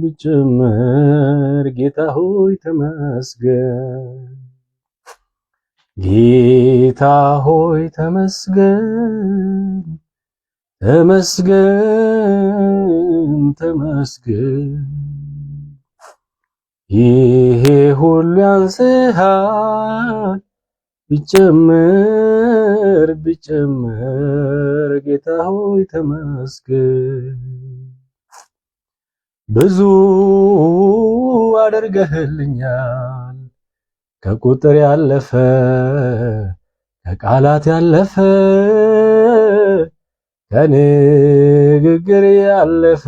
ብጨምር ጌታ ሆይ ተመስገን፣ ጌታ ሆይ ተመስገን፣ ተመስገን ተመስገን። ይሄ ሁሉ ያንስሃል ብጨምር ጌታ ሆይ ተመስገን። ብዙ አድርገህልኛል ከቁጥር ያለፈ ከቃላት ያለፈ ከንግግር ያለፈ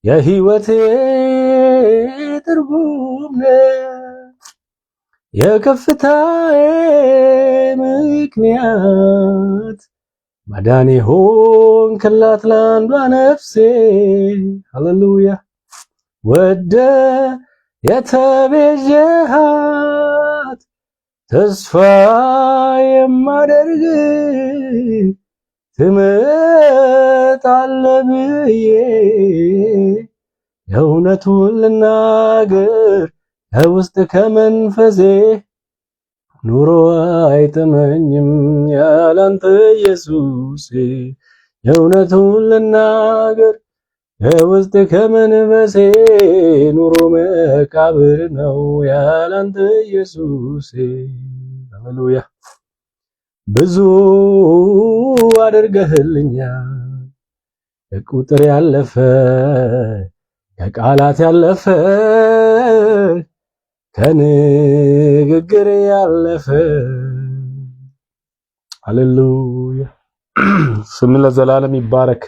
የህይወቴ ትርጉም ነህ፣ የከፍታዬ ምክንያት ማዳኔ ሆንክላት ለአንዷ ነፍሴ። ሃሌሉያ ወደ የተቤዠሃት ተስፋ የማደርግ ትመጣለህ ብዬ የእውነቱን ልናገር ከውስጥ ከመንፈሴ ኑሮ አይጥመኝም ያላንተ ኢየሱሴ። የእውነቱን ልናገር ከውስጥ ከመንፈሴ ኑሮ መቃብር ነው ያላንተ ኢየሱሴ። ሃሌሉያ ብዙ አድርገህልኛል ከቁጥር ያለፈ ከቃላት ያለፈ ከንግግር ያለፈ። ሃሌሉያ ስም ለዘላለም ይባረክ።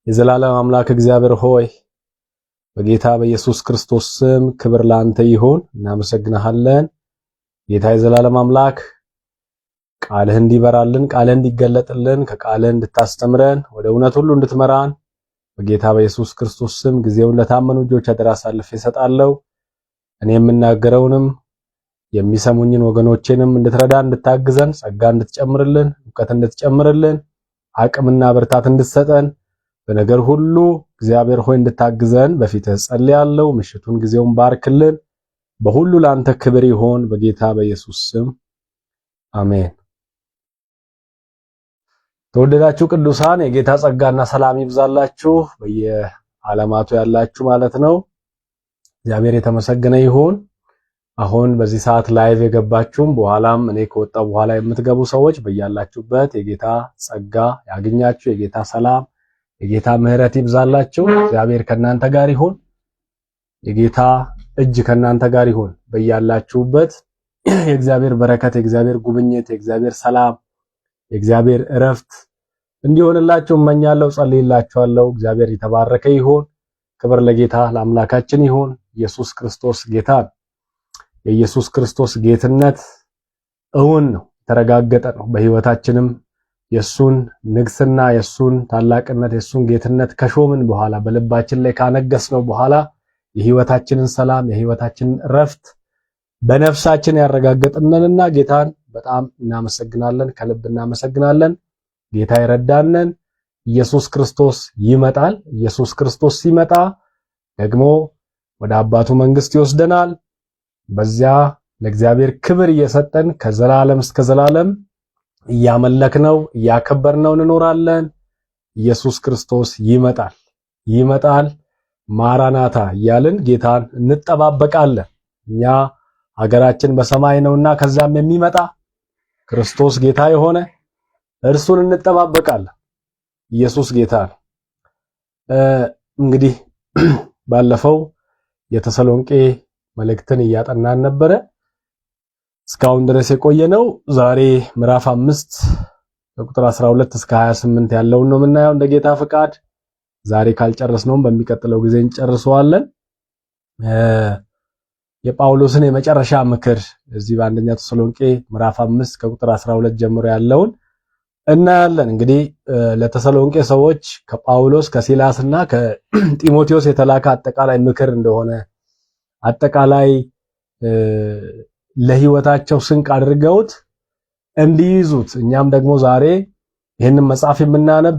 የዘላለም አምላክ እግዚአብሔር ሆይ በጌታ በኢየሱስ ክርስቶስ ስም ክብር ላንተ ይሁን። እናመሰግናለን ጌታ የዘላለም አምላክ ቃልህ እንዲበራልን፣ ቃልህ እንዲገለጥልን፣ ከቃልህ እንድታስተምረን፣ ወደ እውነት ሁሉ እንድትመራን በጌታ በኢየሱስ ክርስቶስ ስም ጊዜውን ለታመኑ እጆች አደራ አሳልፌ እሰጣለሁ። እኔ የምናገረውንም የሚሰሙኝን ወገኖቼንም እንድትረዳ እንድታግዘን፣ ጸጋ እንድትጨምርልን፣ ዕውቀት እንድትጨምርልን፣ አቅምና ብርታት እንድትሰጠን በነገር ሁሉ እግዚአብሔር ሆይ እንድታግዘን በፊትህ ጸልያለሁ። ምሽቱን ጊዜውን ባርክልን። በሁሉ ላንተ ክብር ይሁን በጌታ በኢየሱስ ስም አሜን። ተወደዳችሁ ቅዱሳን የጌታ ጸጋና ሰላም ይብዛላችሁ በየዓለማቱ ያላችሁ ማለት ነው። እግዚአብሔር የተመሰገነ ይሁን። አሁን በዚህ ሰዓት ላይቭ የገባችሁም በኋላም እኔ ከወጣው በኋላ የምትገቡ ሰዎች በያላችሁበት የጌታ ጸጋ ያገኛችሁ፣ የጌታ ሰላም የጌታ ምሕረት ይብዛላችሁ። እግዚአብሔር ከናንተ ጋር ይሁን። የጌታ እጅ ከናንተ ጋር ይሁን። በያላችሁበት የእግዚአብሔር በረከት፣ የእግዚአብሔር ጉብኝት፣ የእግዚአብሔር ሰላም፣ የእግዚአብሔር እረፍት እንዲሆንላችሁ እመኛለሁ፣ ጸልይላችኋለሁ። እግዚአብሔር የተባረከ ይሁን። ክብር ለጌታ ለአምላካችን ይሁን። ኢየሱስ ክርስቶስ ጌታ ነው። የኢየሱስ ክርስቶስ ጌትነት እውን ነው፣ የተረጋገጠ ነው። በህይወታችንም የሱን ንግስና፣ የሱን ታላቅነት፣ የሱን ጌትነት ከሾምን በኋላ በልባችን ላይ ካነገስነው በኋላ የህይወታችንን ሰላም፣ የህይወታችንን እረፍት በነፍሳችን ያረጋገጥነንና ጌታን በጣም እናመሰግናለን፣ ከልብ እናመሰግናለን። ጌታ ይረዳነን። ኢየሱስ ክርስቶስ ይመጣል። ኢየሱስ ክርስቶስ ሲመጣ ደግሞ ወደ አባቱ መንግስት ይወስደናል። በዚያ ለእግዚአብሔር ክብር እየሰጠን ከዘላለም እስከ ዘላለም እያመለክነው እያከበርነው እንኖራለን። ኢየሱስ ክርስቶስ ይመጣል ይመጣል። ማራናታ እያልን ጌታን እንጠባበቃለን። እኛ ሀገራችን በሰማይ ነውና ከዛም የሚመጣ ክርስቶስ ጌታ የሆነ እርሱን እንጠባበቃለን። ኢየሱስ ጌታ ነው። እንግዲህ ባለፈው የተሰሎንቄ መልእክትን እያጠናን ነበረ። እስካሁን ድረስ የቆየነው ዛሬ ምዕራፍ 5 ከቁጥር 12 እስከ 28 ያለውን ነው የምናየው እንደ ጌታ ፍቃድ። ዛሬ ካልጨረስነውም በሚቀጥለው ጊዜ እንጨርሰዋለን። የጳውሎስን የመጨረሻ ምክር እዚህ በአንደኛ ተሰሎንቄ ምዕራፍ 5 ከቁጥር 12 ጀምሮ ያለውን እናያለን። እንግዲህ ለተሰሎንቄ ሰዎች ከጳውሎስ ከሲላስና ከጢሞቴዎስ የተላከ አጠቃላይ ምክር እንደሆነ አጠቃላይ ለህይወታቸው ስንቅ አድርገውት እንዲይዙት እኛም ደግሞ ዛሬ ይህንን መጽሐፍ የምናነብ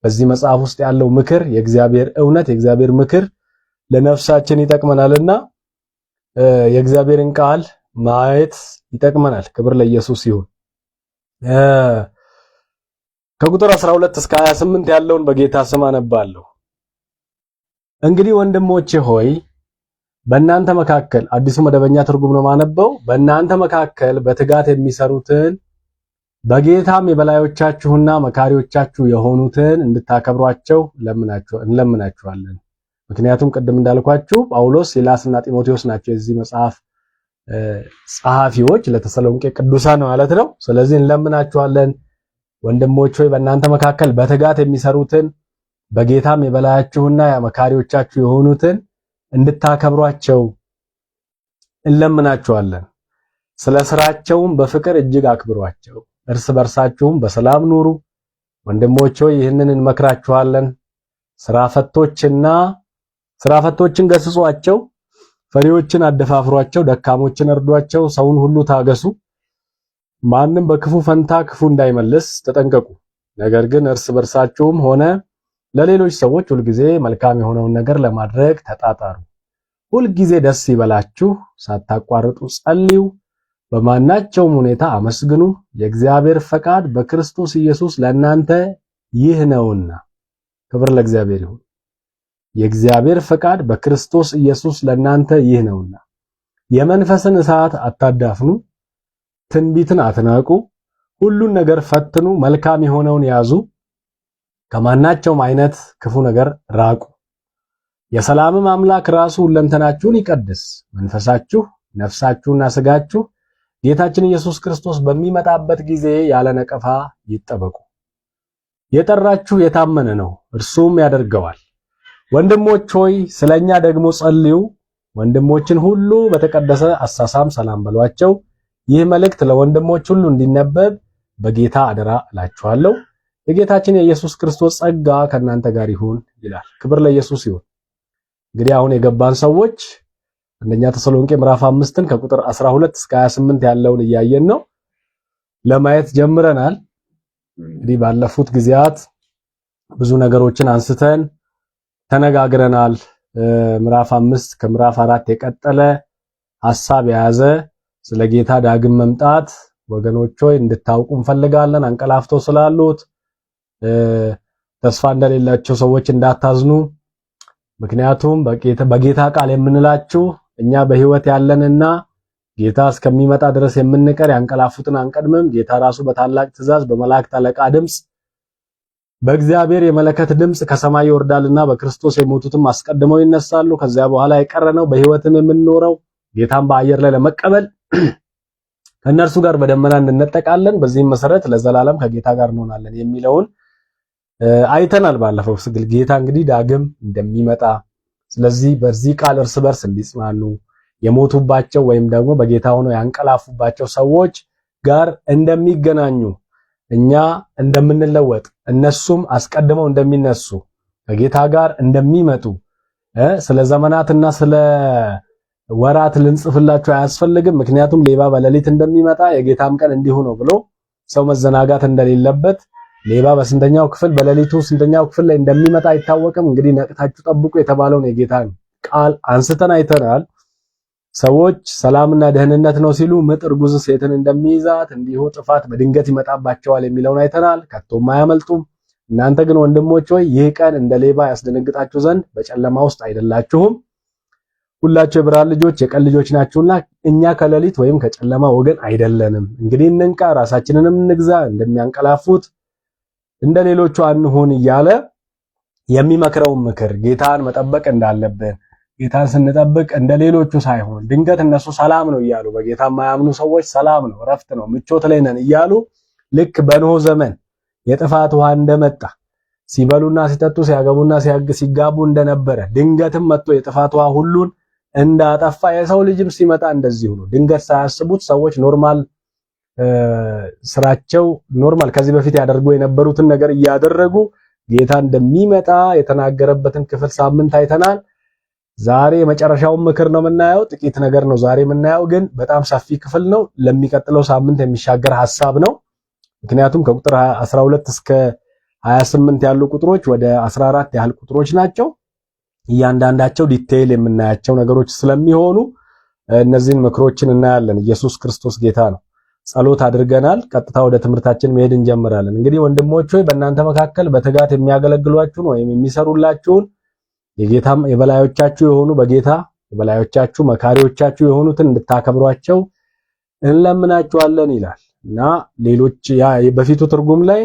በዚህ መጽሐፍ ውስጥ ያለው ምክር የእግዚአብሔር እውነት የእግዚአብሔር ምክር ለነፍሳችን ይጠቅመናልና የእግዚአብሔርን ቃል ማየት ይጠቅመናል። ክብር ለኢየሱስ ይሁን። ከቁጥር 12 እስከ 28 ያለውን በጌታ ስም አነባለሁ። እንግዲህ ወንድሞቼ ሆይ በእናንተ መካከል አዲሱ መደበኛ ትርጉም ነው ማነበው። በእናንተ መካከል በትጋት የሚሰሩትን በጌታም የበላዮቻችሁና መካሪዎቻችሁ የሆኑትን እንድታከብሯቸው እንለምናችኋለን። ምክንያቱም ቅድም እንዳልኳችሁ ጳውሎስ፣ ሲላስና ጢሞቴዎስ ናቸው የዚህ መጽሐፍ ጸሐፊዎች ለተሰሎንቄ ቅዱሳን ማለት ነው። ስለዚህ እንለምናችኋለን ወንድሞች ሆይ በእናንተ መካከል በትጋት የሚሰሩትን በጌታም የበላያችሁና መካሪዎቻችሁ የሆኑትን እንድታከብሯቸው እንለምናችኋለን። ስለ ስራቸውም በፍቅር እጅግ አክብሯቸው፣ እርስ በርሳችሁም በሰላም ኑሩ። ወንድሞች ሆይ ይህንን እንመክራችኋለን። ስራ ፈቶችን ገስጿቸው፣ ፈሪዎችን አደፋፍሯቸው፣ ደካሞችን እርዷቸው፣ ሰውን ሁሉ ታገሱ። ማንም በክፉ ፈንታ ክፉ እንዳይመልስ ተጠንቀቁ። ነገር ግን እርስ በርሳችሁም ሆነ ለሌሎች ሰዎች ሁልጊዜ መልካም የሆነውን ነገር ለማድረግ ተጣጣሩ። ሁልጊዜ ደስ ይበላችሁ፣ ሳታቋርጡ ጸልዩ፣ በማናቸውም ሁኔታ አመስግኑ። የእግዚአብሔር ፈቃድ በክርስቶስ ኢየሱስ ለእናንተ ይህ ነውና። ክብር ለእግዚአብሔር ይሁን። የእግዚአብሔር ፈቃድ በክርስቶስ ኢየሱስ ለእናንተ ይህ ነውና። የመንፈስን እሳት አታዳፍኑ፣ ትንቢትን አትናቁ፣ ሁሉን ነገር ፈትኑ፣ መልካም የሆነውን ያዙ፣ ከማናቸውም አይነት ክፉ ነገር ራቁ። የሰላምም አምላክ ራሱ ሁለንተናችሁን ይቀድስ፣ መንፈሳችሁ፣ ነፍሳችሁና ስጋችሁ ጌታችን ኢየሱስ ክርስቶስ በሚመጣበት ጊዜ ያለ ነቀፋ ይጠበቁ። የጠራችሁ የታመነ ነው፣ እርሱም ያደርገዋል። ወንድሞች ሆይ ስለኛ ደግሞ ጸልዩ። ወንድሞችን ሁሉ በተቀደሰ አሳሳም ሰላም በሏቸው። ይህ መልእክት ለወንድሞች ሁሉ እንዲነበብ በጌታ አደራ እላችኋለሁ። የጌታችን የኢየሱስ ክርስቶስ ጸጋ ከእናንተ ጋር ይሁን ይላል። ክብር ለኢየሱስ ይሁን። እንግዲህ አሁን የገባን ሰዎች አንደኛ ተሰሎንቄ ምዕራፍ 5ን ከቁጥር 12 እስከ 28 ያለውን እያየን ነው ለማየት ጀምረናል። እንግዲህ ባለፉት ጊዜያት ብዙ ነገሮችን አንስተን ተነጋግረናል። ምዕራፍ 5 ከምዕራፍ 4 የቀጠለ ሐሳብ የያዘ ስለ ጌታ ዳግም መምጣት ወገኖች ሆይ እንድታውቁ እንፈልጋለን። አንቀላፍተው ስላሉት ተስፋ እንደሌላቸው ሰዎች እንዳታዝኑ። ምክንያቱም በጌታ ቃል የምንላችሁ እኛ በህይወት ያለንና ጌታ እስከሚመጣ ድረስ የምንቀር ያንቀላፉትን አንቀድምም። ጌታ ራሱ በታላቅ ትእዛዝ በመላእክት አለቃ ድምጽ በእግዚአብሔር የመለከት ድምጽ ከሰማይ ይወርዳልና በክርስቶስ የሞቱትም አስቀድመው ይነሳሉ። ከዚያ በኋላ የቀረነው በህይወትም የምንኖረው ጌታን በአየር ላይ ለመቀበል ከእነርሱ ጋር በደመና እንነጠቃለን። በዚህም መሰረት ለዘላለም ከጌታ ጋር እንሆናለን የሚለውን አይተናል ባለፈው ስግል ጌታ እንግዲህ ዳግም እንደሚመጣ። ስለዚህ በዚህ ቃል እርስ በርስ እንዲጽናኑ የሞቱባቸው ወይም ደግሞ በጌታ ሆነው ያንቀላፉባቸው ሰዎች ጋር እንደሚገናኙ እኛ እንደምንለወጥ እነሱም አስቀድመው እንደሚነሱ ከጌታ ጋር እንደሚመጡ ስለ ዘመናትና ስለ ወራት ልንጽፍላችሁ አያስፈልግም። ምክንያቱም ሌባ በሌሊት እንደሚመጣ የጌታም ቀን እንዲሁ ነው ብሎ ሰው መዘናጋት እንደሌለበት ሌባ በስንተኛው ክፍል በሌሊቱ ስንተኛው ክፍል ላይ እንደሚመጣ አይታወቅም። እንግዲህ ነቅታችሁ ጠብቁ የተባለውን የጌታን ቃል አንስተን አይተናል። ሰዎች ሰላምና ደህንነት ነው ሲሉ ምጥ እርጉዝ ሴትን እንደሚይዛት እንዲሁ ጥፋት በድንገት ይመጣባቸዋል የሚለውን አይተናል። ከቶም አያመልጡም። እናንተ ግን ወንድሞች ሆይ ይህ ቀን እንደ ሌባ ያስደነግጣችሁ ዘንድ በጨለማ ውስጥ አይደላችሁም። ሁላችሁ የብርሃን ልጆች የቀን ልጆች ናችሁና እኛ ከሌሊት ወይም ከጨለማ ወገን አይደለንም። እንግዲህ እንንቃ፣ ራሳችንንም እንግዛ፣ እንደሚያንቀላፉት እንደ ሌሎቹ አንሁን እያለ የሚመክረውን ምክር ጌታን መጠበቅ እንዳለብን፣ ጌታን ስንጠብቅ እንደ ሌሎቹ ሳይሆን ድንገት እነሱ ሰላም ነው እያሉ በጌታ የማያምኑ ሰዎች ሰላም ነው፣ እረፍት ነው፣ ምቾት ላይ ነን እያሉ ልክ በኖህ ዘመን የጥፋት ውሃ እንደመጣ ሲበሉና ሲጠጡ ሲያገቡና ሲጋቡ እንደነበረ ድንገትም መጥቶ የጥፋት ውሃ ሁሉን እንዳጠፋ የሰው ልጅም ሲመጣ እንደዚሁ ነው። ድንገት ሳያስቡት ሰዎች ኖርማል ስራቸው ኖርማል ከዚህ በፊት ያደርጉ የነበሩትን ነገር እያደረጉ ጌታ እንደሚመጣ የተናገረበትን ክፍል ሳምንት አይተናል። ዛሬ የመጨረሻውን ምክር ነው የምናየው። ጥቂት ነገር ነው ዛሬ የምናየው፣ ግን በጣም ሰፊ ክፍል ነው። ለሚቀጥለው ሳምንት የሚሻገር ሐሳብ ነው። ምክንያቱም ከቁጥር 12 እስከ 28 ያሉ ቁጥሮች ወደ 14 ያህል ቁጥሮች ናቸው። እያንዳንዳቸው ዲቴይል የምናያቸው ነገሮች ስለሚሆኑ እነዚህን ምክሮችን እናያለን። ኢየሱስ ክርስቶስ ጌታ ነው። ጸሎት አድርገናል። ቀጥታ ወደ ትምህርታችን መሄድ እንጀምራለን። እንግዲህ ወንድሞች ሆይ በእናንተ መካከል በትጋት የሚያገለግሏችሁን ወይም የሚሰሩላችሁን የጌታም የበላዮቻችሁ የሆኑ በጌታ የበላዮቻችሁ መካሪዎቻችሁ የሆኑትን እንድታከብሯቸው እንለምናችኋለን ይላል እና ሌሎች በፊቱ ትርጉም ላይ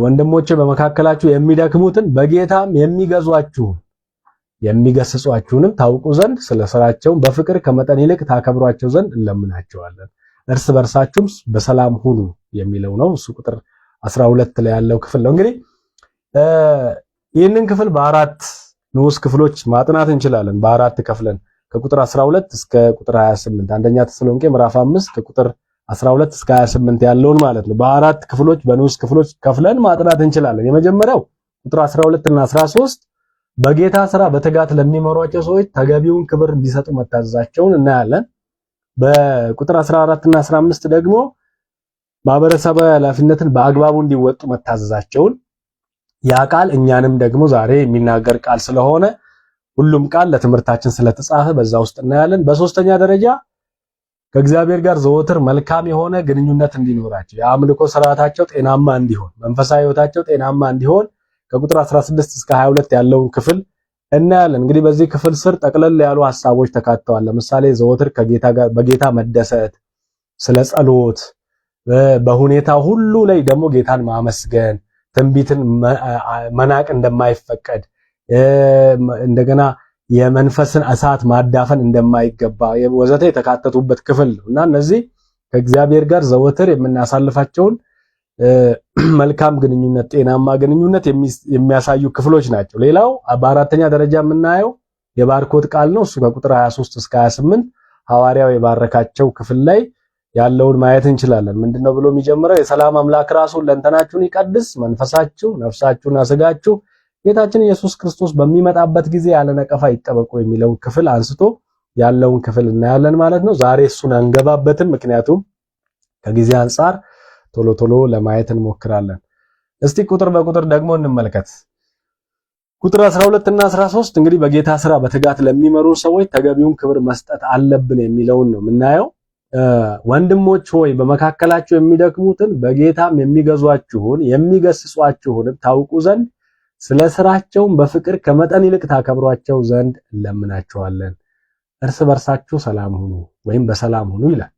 ወንድሞቼ በመካከላችሁ የሚደክሙትን በጌታም የሚገዟችሁን የሚገስጿችሁንም ታውቁ ዘንድ ስለ ሥራቸው በፍቅር ከመጠን ይልቅ ታከብሯቸው ዘንድ እንለምናቸዋለን። እርስ በርሳችሁም በሰላም ሁኑ የሚለው ነው። እሱ ቁጥር 12 ላይ ያለው ክፍል ነው። እንግዲህ ይህንን ክፍል በአራት ንዑስ ክፍሎች ማጥናት እንችላለን። በአራት ከፍለን ከቁጥር 12 እስከ ቁጥር 28 አንደኛ ተሰሎንቄ ምዕራፍ 5 ከቁጥር 12 እስከ 28 ያለውን ማለት ነው። በአራት ክፍሎች በንዑስ ክፍሎች ከፍለን ማጥናት እንችላለን። የመጀመሪያው ቁጥር 12 እና 13 በጌታ ሥራ በትጋት ለሚመሯቸው ሰዎች ተገቢውን ክብር እንዲሰጡ መታዘዛቸውን እናያለን። በቁጥር 14 እና 15 ደግሞ ማህበረሰባዊ ኃላፊነትን በአግባቡ እንዲወጡ መታዘዛቸውን ያ ቃል እኛንም ደግሞ ዛሬ የሚናገር ቃል ስለሆነ ሁሉም ቃል ለትምህርታችን ስለተጻፈ በዛ ውስጥ እናያለን። በሶስተኛ ደረጃ ከእግዚአብሔር ጋር ዘወትር መልካም የሆነ ግንኙነት እንዲኖራቸው የአምልኮ ስርዓታቸው ጤናማ እንዲሆን መንፈሳዊ ሕይወታቸው ጤናማ እንዲሆን ከቁጥር 16 እስከ 22 ያለውን ክፍል እናያለን። እንግዲህ በዚህ ክፍል ስር ጠቅለል ያሉ ሐሳቦች ተካተዋል። ለምሳሌ ዘወትር ከጌታ ጋር በጌታ መደሰት፣ ስለ ጸሎት፣ በሁኔታ ሁሉ ላይ ደግሞ ጌታን ማመስገን፣ ትንቢትን መናቅ እንደማይፈቀድ፣ እንደገና የመንፈስን እሳት ማዳፈን እንደማይገባ ወዘተ የተካተቱበት ክፍል ነው እና እነዚህ ከእግዚአብሔር ጋር ዘወትር የምናሳልፋቸውን መልካም ግንኙነት ጤናማ ግንኙነት የሚያሳዩ ክፍሎች ናቸው። ሌላው በአራተኛ ደረጃ የምናየው የባርኮት ቃል ነው። እሱ ከቁጥር 23 እስከ 28 ሐዋርያው የባረካቸው ክፍል ላይ ያለውን ማየት እንችላለን። ምንድነው ብሎ የሚጀምረው? የሰላም አምላክ ራሱ ለእንተናችሁን ይቀድስ፣ መንፈሳችሁ ነፍሳችሁና ስጋችሁ ጌታችን ኢየሱስ ክርስቶስ በሚመጣበት ጊዜ ያለ ነቀፋ ይጠበቁ የሚለውን ክፍል አንስቶ ያለውን ክፍል እናያለን ማለት ነው። ዛሬ እሱን አንገባበትም፣ ምክንያቱም ከጊዜ አንጻር ቶሎ ቶሎ ለማየት እንሞክራለን። እስቲ ቁጥር በቁጥር ደግሞ እንመልከት። ቁጥር 12 እና 13 እንግዲህ በጌታ ሥራ በትጋት ለሚመሩ ሰዎች ተገቢውን ክብር መስጠት አለብን የሚለውን ነው የምናየው። ወንድሞች ሆይ በመካከላችሁ የሚደክሙትን በጌታም የሚገዟችሁን የሚገስጿችሁንም ታውቁ ዘንድ ስለ ሥራቸውም በፍቅር ከመጠን ይልቅ ታከብሯቸው ዘንድ እንለምናችኋለን። እርስ በርሳችሁ ሰላም ሁኑ ወይም በሰላም ሁኑ ይላል።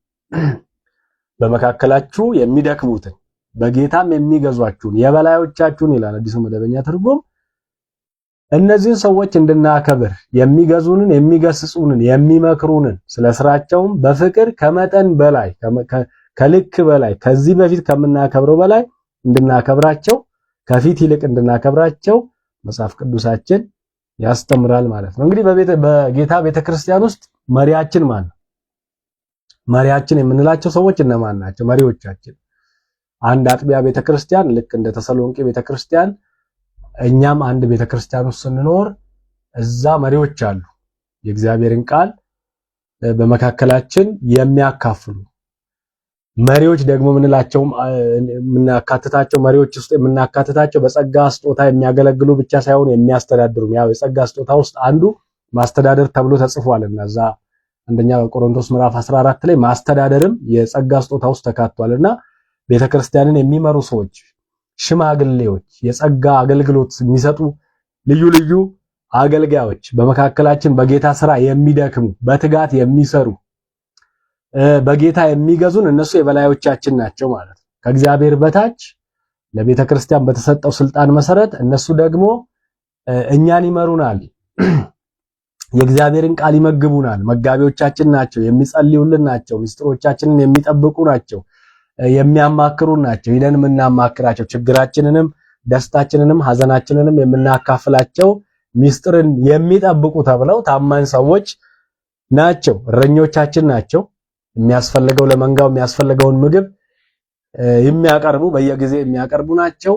በመካከላችሁ የሚደክሙትን በጌታም የሚገዟችሁን የበላዮቻችሁን ይላል አዲሱ መደበኛ ትርጉም። እነዚህን ሰዎች እንድናከብር የሚገዙንን፣ የሚገስጹንን፣ የሚመክሩንን ስለ ሥራቸውም በፍቅር ከመጠን በላይ ከልክ በላይ ከዚህ በፊት ከምናከብረው በላይ እንድናከብራቸው ከፊት ይልቅ እንድናከብራቸው መጽሐፍ ቅዱሳችን ያስተምራል ማለት ነው። እንግዲህ በጌታ ቤተክርስቲያን ውስጥ መሪያችን ማን ነው? መሪያችን የምንላቸው ሰዎች እነማን ናቸው? መሪዎቻችን አንድ አጥቢያ ቤተክርስቲያን ልክ እንደ ተሰሎንቄ ቤተክርስቲያን እኛም አንድ ቤተክርስቲያን ውስጥ ስንኖር እዛ መሪዎች አሉ። የእግዚአብሔርን ቃል በመካከላችን የሚያካፍሉ መሪዎች ደግሞ የምናካትታቸው መሪዎች ውስጥ የምናካትታቸው በጸጋ ስጦታ የሚያገለግሉ ብቻ ሳይሆን የሚያስተዳድሩ። ያው የጸጋ ስጦታ ውስጥ አንዱ ማስተዳደር ተብሎ ተጽፏልና እዛ አንደኛ ቆሮንቶስ ምዕራፍ 14 ላይ ማስተዳደርም የጸጋ ስጦታ ውስጥ ተካቷልና ቤተክርስቲያንን የሚመሩ ሰዎች፣ ሽማግሌዎች፣ የጸጋ አገልግሎት የሚሰጡ ልዩ ልዩ አገልጋዮች በመካከላችን በጌታ ሥራ የሚደክሙ በትጋት የሚሰሩ በጌታ የሚገዙን እነሱ የበላዮቻችን ናቸው ማለት ነው። ከእግዚአብሔር በታች ለቤተክርስቲያን በተሰጠው ስልጣን መሰረት እነሱ ደግሞ እኛን ይመሩናል። የእግዚአብሔርን ቃል ይመግቡናል። መጋቢዎቻችን ናቸው፣ የሚጸልዩልን ናቸው፣ ምስጢሮቻችንን የሚጠብቁ ናቸው፣ የሚያማክሩን ናቸው። ሄደን የምናማክራቸው ችግራችንንም ደስታችንንም ሐዘናችንንም የምናካፍላቸው ምስጢርን የሚጠብቁ ተብለው ታማኝ ሰዎች ናቸው። እረኞቻችን ናቸው። የሚያስፈልገው ለመንጋው የሚያስፈልገውን ምግብ የሚያቀርቡ በየጊዜው የሚያቀርቡ ናቸው።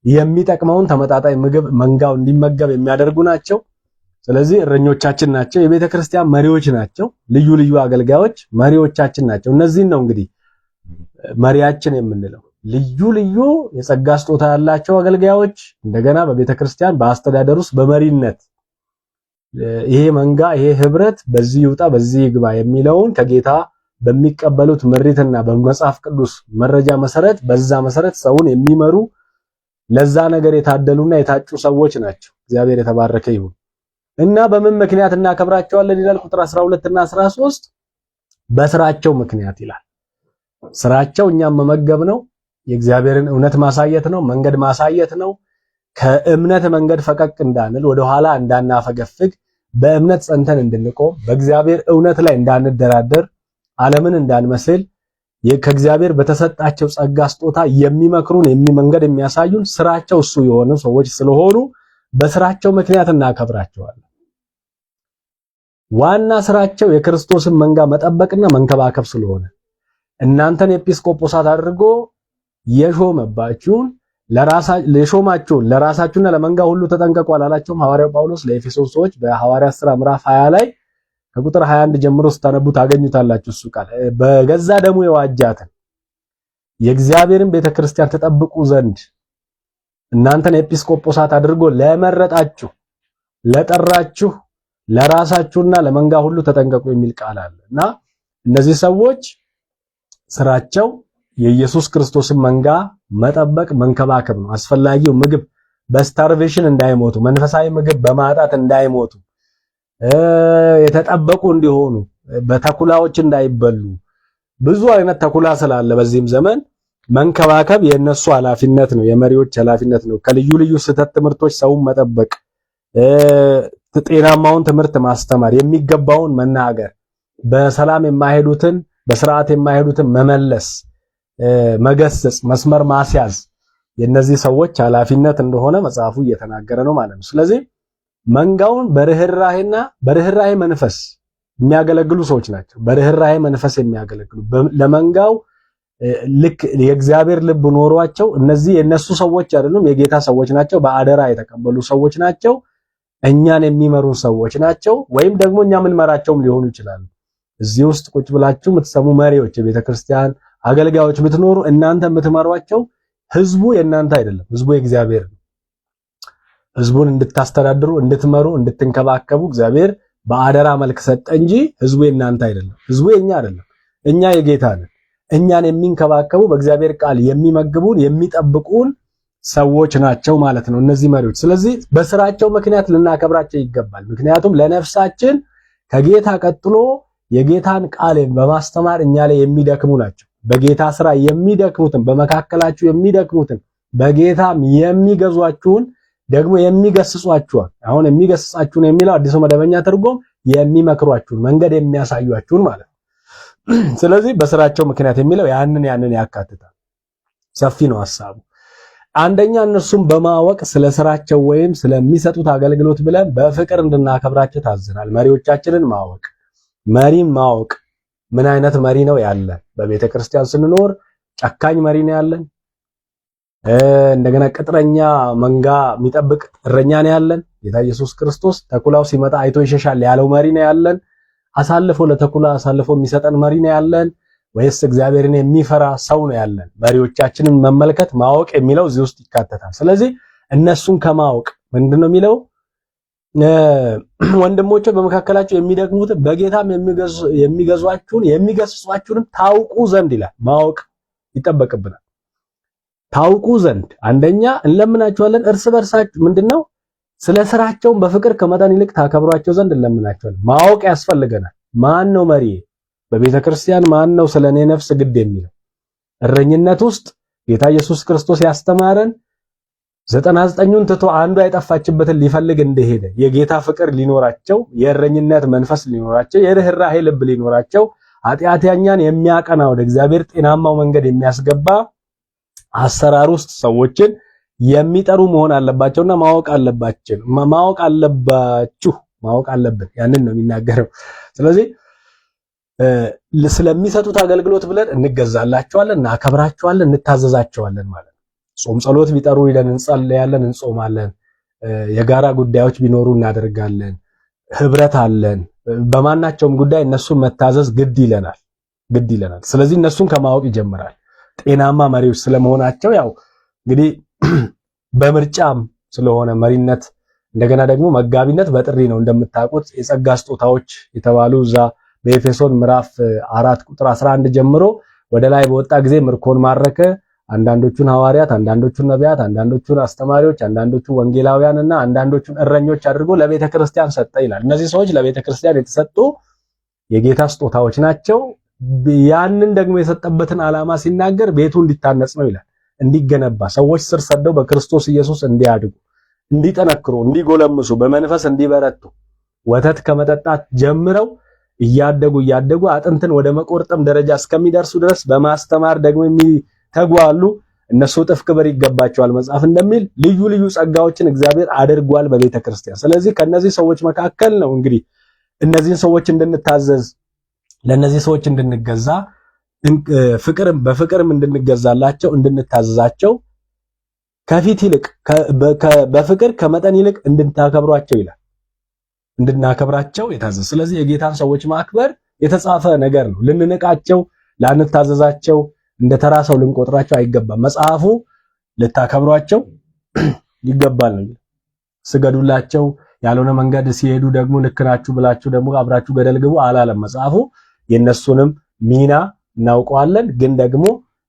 የሚጠቅመውን ተመጣጣኝ ምግብ መንጋው እንዲመገብ የሚያደርጉ ናቸው። ስለዚህ እረኞቻችን ናቸው። የቤተ ክርስቲያን መሪዎች ናቸው። ልዩ ልዩ አገልጋዮች መሪዎቻችን ናቸው። እነዚህን ነው እንግዲህ መሪያችን የምንለው። ልዩ ልዩ የጸጋ ስጦታ ያላቸው አገልጋዮች እንደገና በቤተክርስቲያን በአስተዳደር ውስጥ በመሪነት ይሄ መንጋ ይሄ ህብረት በዚህ ይውጣ በዚህ ይግባ የሚለውን ከጌታ በሚቀበሉት ምሪትና በመጽሐፍ ቅዱስ መረጃ መሰረት በዛ መሰረት ሰውን የሚመሩ ለዛ ነገር የታደሉና የታጩ ሰዎች ናቸው። እግዚአብሔር የተባረከ ይሁን። እና በምን ምክንያት እናከብራቸዋለን ይላል ቁጥር 12 እና 13 በስራቸው ምክንያት ይላል። ስራቸው እኛም መመገብ ነው፣ የእግዚአብሔርን እውነት ማሳየት ነው፣ መንገድ ማሳየት ነው። ከእምነት መንገድ ፈቀቅ እንዳንል ወደኋላ እንዳናፈገፍግ በእምነት ጸንተን እንድንቆም በእግዚአብሔር እውነት ላይ እንዳንደራደር ዓለምን እንዳንመስል ከእግዚአብሔር በተሰጣቸው ጸጋ ስጦታ የሚመክሩን መንገድ የሚያሳዩን ስራቸው እሱ የሆኑ ሰዎች ስለሆኑ በስራቸው ምክንያት እናከብራቸዋለን። ዋና ስራቸው የክርስቶስን መንጋ መጠበቅና መንከባከብ ስለሆነ እናንተን ኤጲስቆጶሳት አድርጎ የሾመባችሁን ለሾማችሁን ለራሳችሁና ለመንጋ ሁሉ ተጠንቀቁ አላላቸውም ሐዋርያው ጳውሎስ ለኤፌሶን ሰዎች በሐዋርያት ሥራ ምዕራፍ 20 ላይ ከቁጥር 21 ጀምሮ ስታነቡ ታገኙታላችሁ። እሱ ቃል በገዛ ደሙ የዋጃትን የእግዚአብሔርን ቤተክርስቲያን ተጠብቁ ዘንድ እናንተን ኤጲስቆጶሳት አድርጎ ለመረጣችሁ ለጠራችሁ ለራሳችሁና ለመንጋ ሁሉ ተጠንቀቁ የሚል ቃል አለና እነዚህ ሰዎች ስራቸው የኢየሱስ ክርስቶስን መንጋ መጠበቅ መንከባከብ ነው። አስፈላጊው ምግብ በስታርቬሽን እንዳይሞቱ መንፈሳዊ ምግብ በማጣት እንዳይሞቱ የተጠበቁ እንዲሆኑ በተኩላዎች እንዳይበሉ ብዙ አይነት ተኩላ ስላለ በዚህም ዘመን መንከባከብ የነሱ ኃላፊነት ነው፣ የመሪዎች ኃላፊነት ነው። ከልዩ ልዩ ስህተት ትምህርቶች ሰውን መጠበቅ፣ ጤናማውን ትምህርት ማስተማር፣ የሚገባውን መናገር፣ በሰላም የማይሄዱትን በስርዓት የማይሄዱትን መመለስ፣ መገሰጽ፣ መስመር ማስያዝ የነዚህ ሰዎች ኃላፊነት እንደሆነ መጽሐፉ እየተናገረ ነው ማለት ነው። ስለዚህ መንጋውን በርህራሄ መንፈስ የሚያገለግሉ ሰዎች ናቸው። በርህራሄ መንፈስ የሚያገለግሉ ለመንጋው ልክ የእግዚአብሔር ልብ ኖሯቸው እነዚህ የነሱ ሰዎች አይደሉም፣ የጌታ ሰዎች ናቸው። በአደራ የተቀበሉ ሰዎች ናቸው። እኛን የሚመሩ ሰዎች ናቸው። ወይም ደግሞ እኛ የምንመራቸውም ሊሆኑ ይችላሉ። እዚህ ውስጥ ቁጭ ብላችሁ የምትሰሙ መሪዎች፣ የቤተክርስቲያን አገልጋዮች ብትኖሩ እናንተ የምትመሯቸው ህዝቡ የእናንተ አይደለም፣ ህዝቡ የእግዚአብሔር ነው። ህዝቡን እንድታስተዳድሩ፣ እንድትመሩ፣ እንድትንከባከቡ እግዚአብሔር በአደራ መልክ ሰጠ እንጂ ህዝቡ የእናንተ አይደለም። ህዝቡ የኛ አይደለም፣ እኛ የጌታ ነን። እኛን የሚንከባከቡ በእግዚአብሔር ቃል የሚመግቡን የሚጠብቁን ሰዎች ናቸው ማለት ነው እነዚህ መሪዎች። ስለዚህ በስራቸው ምክንያት ልናከብራቸው ይገባል። ምክንያቱም ለነፍሳችን ከጌታ ቀጥሎ የጌታን ቃል በማስተማር እኛ ላይ የሚደክሙ ናቸው። በጌታ ስራ የሚደክሙትን፣ በመካከላችሁ የሚደክሙትን፣ በጌታም የሚገዟችሁን ደግሞ የሚገስጿችሁን። አሁን የሚገስጻችሁን የሚለው አዲሱ መደበኛ ትርጉም የሚመክሯችሁን፣ መንገድ የሚያሳዩአችሁን ማለት ነው። ስለዚህ በስራቸው ምክንያት የሚለው ያንን ያካትታል። ሰፊ ነው ሐሳቡ። አንደኛ እነሱም በማወቅ ስለ ስራቸው ወይም ስለሚሰጡት አገልግሎት ብለን በፍቅር እንድናከብራቸው ታዝናል። መሪዎቻችንን ማወቅ፣ መሪን ማወቅ። ምን አይነት መሪ ነው ያለን? በቤተ ክርስቲያን ስንኖር ጨካኝ መሪ ነው ያለን? እንደገና ቅጥረኛ መንጋ የሚጠብቅ እረኛ ነው ያለን? ጌታ ኢየሱስ ክርስቶስ ተኩላው ሲመጣ አይቶ ይሸሻል ያለው መሪ ነው ያለን? አሳልፎ ለተኩላ አሳልፎ የሚሰጠን መሪ ነው ያለን? ወይስ እግዚአብሔርን የሚፈራ ሰው ነው ያለን? መሪዎቻችንን መመልከት ማወቅ የሚለው እዚህ ውስጥ ይካተታል። ስለዚህ እነሱን ከማወቅ ምንድነው የሚለው? ወንድሞቼ በመካከላቸው የሚደክሙት በጌታም የሚገዟችሁን የሚገስጿችሁን ታውቁ ዘንድ ይላል። ማወቅ ይጠበቅብናል። ታውቁ ዘንድ አንደኛ እንለምናቸዋለን። እርስ በርሳችሁ ምንድነው ስለ ስራቸውን በፍቅር ከመጠን ይልቅ ታከብሯቸው ዘንድ እንለምናቸዋለን። ማወቅ ያስፈልገናል። ማን ነው መሪ? በቤተ ክርስቲያን ማን ነው ስለኔ ነፍስ ግድ የሚለው? እረኝነት ውስጥ ጌታ ኢየሱስ ክርስቶስ ያስተማረን 99ን ትቶ አንዱ የጠፋችበትን ሊፈልግ እንደሄደ የጌታ ፍቅር ሊኖራቸው፣ የእረኝነት መንፈስ ሊኖራቸው፣ የርህራሄ ልብ ሊኖራቸው፣ ኃጢአተኛን የሚያቀና ወደ እግዚአብሔር ጤናማው መንገድ የሚያስገባ አሰራር ውስጥ ሰዎችን የሚጠሩ መሆን አለባቸውና ማወቅ አለብን። ያንን ነው የሚናገረው። ስለዚህ ስለሚሰጡት አገልግሎት ብለን እንገዛላቸዋለን፣ እናከብራቸዋለን፣ እንታዘዛቸዋለን ማለት ነው። ጾም ጸሎት ቢጠሩ ይለን እንጸልያለን፣ እንጾማለን። የጋራ ጉዳዮች ቢኖሩ እናደርጋለን። ህብረት አለን። በማናቸውም ጉዳይ እነሱን መታዘዝ ግድ ይለናል። ስለዚህ እነሱን ከማወቅ ይጀምራል። ጤናማ መሪዎች ስለመሆናቸው ያው እንግዲህ በምርጫም ስለሆነ መሪነት እንደገና ደግሞ መጋቢነት በጥሪ ነው። እንደምታውቁት የጸጋ ስጦታዎች የተባሉ እዛ በኤፌሶን ምዕራፍ 4 ቁጥር 11 ጀምሮ ወደ ላይ በወጣ ጊዜ ምርኮን ማረከ፣ አንዳንዶቹን ሐዋርያት፣ አንዳንዶቹን ነቢያት፣ አንዳንዶቹን አስተማሪዎች፣ አንዳንዶቹን ወንጌላውያንና አንዳንዶቹን እረኞች አድርጎ ለቤተ ክርስቲያን ሰጠ ይላል። እነዚህ ሰዎች ለቤተ ክርስቲያን የተሰጡ የጌታ ስጦታዎች ናቸው። ያንን ደግሞ የሰጠበትን ዓላማ ሲናገር ቤቱ እንዲታነጽ ነው ይላል። እንዲገነባ፣ ሰዎች ስር ሰደው በክርስቶስ ኢየሱስ እንዲያድጉ፣ እንዲጠነክሩ፣ እንዲጎለምሱ፣ በመንፈስ እንዲበረቱ ወተት ከመጠጣት ጀምረው እያደጉ አጥንትን ወደ መቆርጠም ደረጃ እስከሚደርሱ ድረስ በማስተማር ደግሞ የሚተጉ አሉ። እነሱ እጥፍ ክብር ይገባቸዋል መጽሐፍ እንደሚል ልዩ ልዩ ጸጋዎችን እግዚአብሔር አድርጓል በቤተ ክርስቲያን። ስለዚህ ከነዚህ ሰዎች መካከል ነው እንግዲህ እነዚህን ሰዎች እንድንታዘዝ፣ ለነዚህ ሰዎች እንድንገዛ፣ በፍቅርም እንድንገዛላቸው፣ እንድንታዘዛቸው ከፊት ይልቅ በፍቅር ከመጠን ይልቅ እንድታከብሯቸው ይላል። እንድናከብራቸው የታዘዘ። ስለዚህ የጌታን ሰዎች ማክበር የተጻፈ ነገር ነው። ልንንቃቸው፣ ላንታዘዛቸው፣ እንደ ተራ ሰው ልንቆጥራቸው አይገባም። መጽሐፉ ልታከብሯቸው ይገባል ነው። ስገዱላቸው፣ ያልሆነ መንገድ ሲሄዱ ደግሞ ልክ ናችሁ ብላችሁ ደግሞ አብራችሁ ገደል ግቡ አላለም መጽሐፉ። የነሱንም ሚና እናውቀዋለን። ግን ደግሞ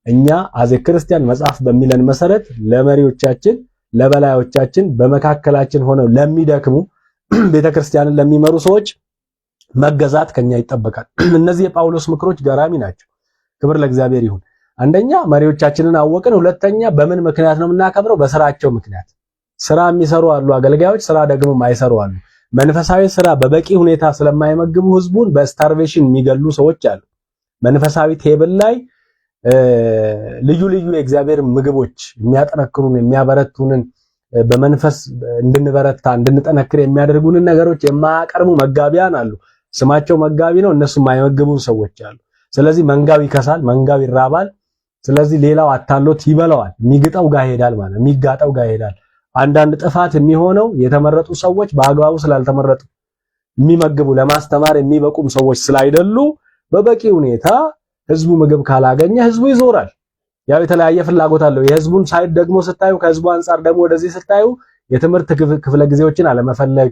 እኛ አዘ ክርስቲያን መጽሐፍ በሚለን መሰረት ለመሪዎቻችን፣ ለበላዮቻችን፣ በመካከላችን ሆነው ለሚደክሙ ቤተክርስቲያንን ለሚመሩ ሰዎች መገዛት ከኛ ይጠበቃል። እነዚህ የጳውሎስ ምክሮች ገራሚ ናቸው። ክብር ለእግዚአብሔር ይሁን። አንደኛ መሪዎቻችንን አወቅን። ሁለተኛ በምን ምክንያት ነው የምናከብረው? በስራቸው ምክንያት። ስራ የሚሰሩ አሉ አገልጋዮች፣ ስራ ደግሞ ማይሰሩ አሉ። መንፈሳዊ ስራ በበቂ ሁኔታ ስለማይመግቡ ህዝቡን በስታርቬሽን የሚገሉ ሰዎች አሉ። መንፈሳዊ ቴብል ላይ ልዩ ልዩ የእግዚአብሔር ምግቦች የሚያጠነክሩን የሚያበረቱንን በመንፈስ እንድንበረታ እንድንጠነክር የሚያደርጉንን ነገሮች የማያቀርቡ መጋቢያን አሉ። ስማቸው መጋቢ ነው፣ እነሱ የማይመግቡ ሰዎች አሉ። ስለዚህ መንጋው ይከሳል፣ መንጋው ይራባል። ስለዚህ ሌላው አታሎት ይበላዋል። የሚግጠው ጋር ይሄዳል ማለት የሚጋጠው ጋር ይሄዳል። አንዳንድ ጥፋት የሚሆነው የተመረጡ ሰዎች በአግባቡ ስላልተመረጡ፣ የሚመግቡ ለማስተማር የሚበቁም ሰዎች ስላይደሉ በበቂ ሁኔታ ህዝቡ ምግብ ካላገኘ ህዝቡ ይዞራል። ያው የተለያየ ፍላጎት አለው። የህዝቡን ሳይድ ደግሞ ስታዩ፣ ከህዝቡ አንጻር ደግሞ ወደዚህ ስታዩ የትምህርት ክፍለ ጊዜዎችን አለመፈለግ፣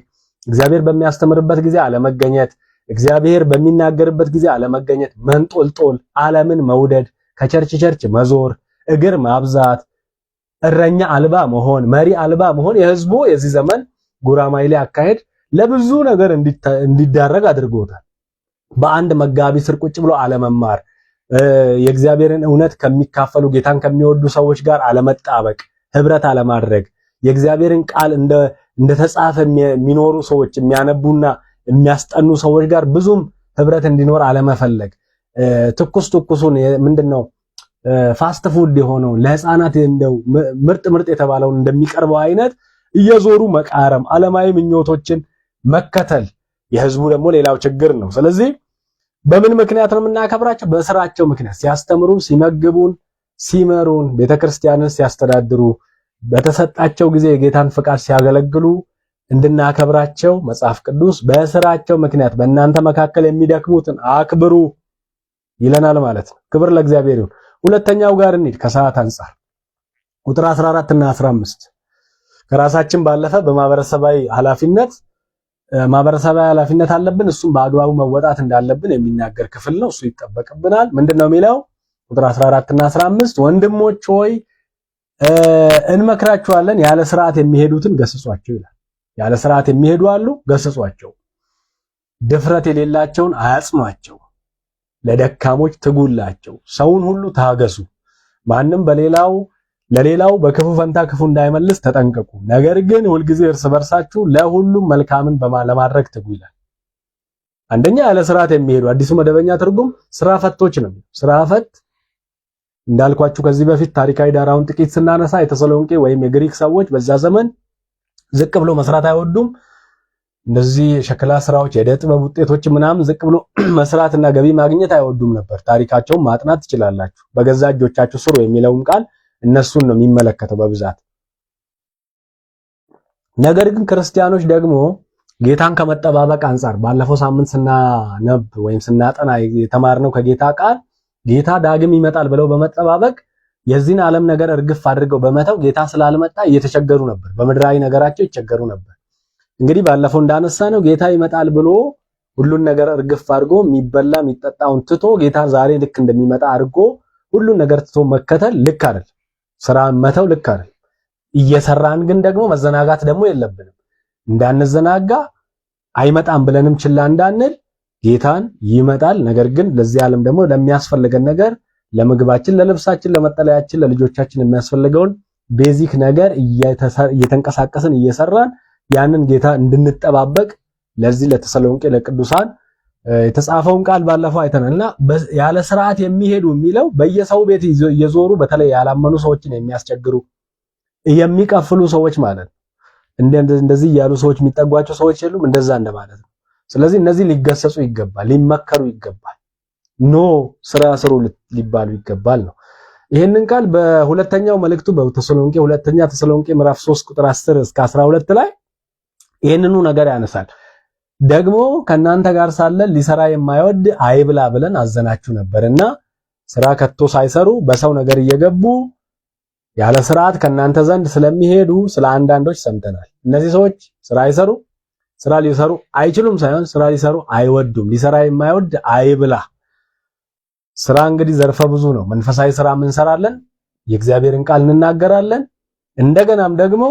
እግዚአብሔር በሚያስተምርበት ጊዜ አለመገኘት፣ እግዚአብሔር በሚናገርበት ጊዜ አለመገኘት፣ መንጦልጦል፣ ዓለምን መውደድ፣ ከቸርች ቸርች መዞር፣ እግር ማብዛት፣ እረኛ አልባ መሆን፣ መሪ አልባ መሆን የህዝቡ የዚህ ዘመን ጉራማይሌ አካሄድ ለብዙ ነገር እንዲዳረግ አድርጎታል። በአንድ መጋቢ ስር ቁጭ ብሎ አለመማር፣ የእግዚአብሔርን እውነት ከሚካፈሉ ጌታን ከሚወዱ ሰዎች ጋር አለመጣበቅ፣ ህብረት አለማድረግ፣ የእግዚአብሔርን ቃል እንደተጻፈ የሚኖሩ ሰዎች የሚያነቡና የሚያስጠኑ ሰዎች ጋር ብዙም ህብረት እንዲኖር አለመፈለግ፣ ትኩሱን ምንድነው ፋስት ፉድ የሆነው ለህፃናት እንደው ምርጥ የተባለውን እንደሚቀርበው አይነት እየዞሩ መቃረም፣ ዓለማዊ ምኞቶችን መከተል የህዝቡ ደግሞ ሌላው ችግር ነው። ስለዚህ በምን ምክንያት ነው የምናከብራቸው? በስራቸው ምክንያት። ሲያስተምሩን፣ ሲመግቡን፣ ሲመሩን፣ ቤተክርስቲያንን ሲያስተዳድሩ፣ በተሰጣቸው ጊዜ የጌታን ፍቃድ ሲያገለግሉ እንድናከብራቸው መጽሐፍ ቅዱስ በስራቸው ምክንያት በእናንተ መካከል የሚደክሙትን አክብሩ ይለናል ማለት ነው። ክብር ለእግዚአብሔር ይሁን። ሁለተኛው ጋር እንሂድ። ከሰዓት አንጻር ቁጥር 14 እና 15 ከራሳችን ባለፈ በማህበረሰባዊ ኃላፊነት አለብን። እሱም በአግባቡ መወጣት እንዳለብን የሚናገር ክፍል ነው። እሱ ይጠበቅብናል። ምንድነው የሚለው? ቁጥር 14 እና 15 ወንድሞች ሆይ እንመክራችኋለን፣ ያለ ስርዓት የሚሄዱትን ገስጿቸው ይላል። ያለ ስርዓት የሚሄዱ አሉ፣ ገስጿቸው። ድፍረት የሌላቸውን አያጽኗቸው፣ ለደካሞች ትጉላቸው፣ ሰውን ሁሉ ታገሱ፣ ማንም ለሌላው በክፉ ፈንታ ክፉ እንዳይመልስ ተጠንቀቁ። ነገር ግን ሁልጊዜ እርስ በርሳችሁ ለሁሉም መልካምን ለማድረግ ትጉ ይላል። አንደኛ ያለ ስርዓት የሚሄዱ፣ አዲሱ መደበኛ ትርጉም ስራ ፈቶች ነው። ስራ ፈት እንዳልኳችሁ ከዚህ በፊት ታሪካዊ ዳራውን ጥቂት ስናነሳ የተሰሎንቄ ወይም የግሪክ ሰዎች በዛ ዘመን ዝቅ ብሎ መስራት አይወዱም። እንደዚህ የሸክላ ስራዎች፣ የዕደ ጥበብ ውጤቶች ምናምን ዝቅ ብሎ መስራትና ገቢ ማግኘት አይወዱም ነበር። ታሪካቸውን ማጥናት ትችላላችሁ። በገዛ እጆቻችሁ ስሩ የሚለውን ቃል እነሱን ነው የሚመለከተው በብዛት። ነገር ግን ክርስቲያኖች ደግሞ ጌታን ከመጠባበቅ አንጻር ባለፈው ሳምንት ስናነብ ወይም ስናጠና የተማርነው ከጌታ ቃል ጌታ ዳግም ይመጣል ብለው በመጠባበቅ የዚህን ዓለም ነገር እርግፍ አድርገው በመተው ጌታ ስላልመጣ እየተቸገሩ ነበር። በምድራዊ ነገራቸው ይቸገሩ ነበር። እንግዲህ ባለፈው እንዳነሳነው ጌታ ይመጣል ብሎ ሁሉን ነገር እርግፍ አድርጎ የሚበላ የሚጠጣውን ትቶ ጌታ ዛሬ ልክ እንደሚመጣ አድርጎ ሁሉን ነገር ትቶ መከተል ልክ አይደል። ስራን መተው ልክ አይደል። እየሰራን ግን ደግሞ መዘናጋት ደግሞ የለብንም። እንዳንዘናጋ አይመጣም ብለንም ችላ እንዳንል ጌታን ይመጣል። ነገር ግን ለዚህ ዓለም ደግሞ ለሚያስፈልገን ነገር ለምግባችን፣ ለልብሳችን፣ ለመጠለያችን፣ ለልጆቻችን የሚያስፈልገውን ቤዚክ ነገር እየተንቀሳቀስን እየሰራን ያንን ጌታ እንድንጠባበቅ ለዚህ ለተሰሎንቄ ለቅዱሳን የተጻፈውን ቃል ባለፈው አይተናልና ያለ ስርዓት የሚሄዱ የሚለው በየሰው ቤት እየዞሩ በተለይ ያላመኑ ሰዎችን የሚያስቸግሩ የሚቀፍሉ ሰዎች ማለት ነው። እንደዚህ ያሉ ሰዎች የሚጠጓቸው ሰዎች የሉም፣ እንደዛ እንደማለት ነው። ስለዚህ እነዚህ ሊገሰጹ ይገባል፣ ሊመከሩ ይገባል። ኖ ስራ ስሩ ሊባሉ ይገባል ነው። ይሄንን ቃል በሁለተኛው መልእክቱ በተሰሎንቄ ሁለተኛ ተሰሎንቄ ምዕራፍ 3 ቁጥር 10 እስከ 12 ላይ ይሄንኑ ነገር ያነሳል። ደግሞ ከናንተ ጋር ሳለ ሊሰራ የማይወድ አይብላ ብለን አዘናችሁ ነበርና ስራ ከቶ ሳይሰሩ በሰው ነገር እየገቡ ያለ ስርዓት ከናንተ ዘንድ ስለሚሄዱ ስለ አንዳንዶች ሰምተናል። እነዚህ ሰዎች ስራ አይሰሩ፣ ስራ ሊሰሩ አይችሉም ሳይሆን ስራ ሊሰሩ አይወዱም። ሊሰራ የማይወድ አይብላ። ስራ እንግዲህ ዘርፈ ብዙ ነው። መንፈሳዊ ስራ እንሰራለን፣ የእግዚአብሔርን ቃል እንናገራለን። እንደገናም ደግሞ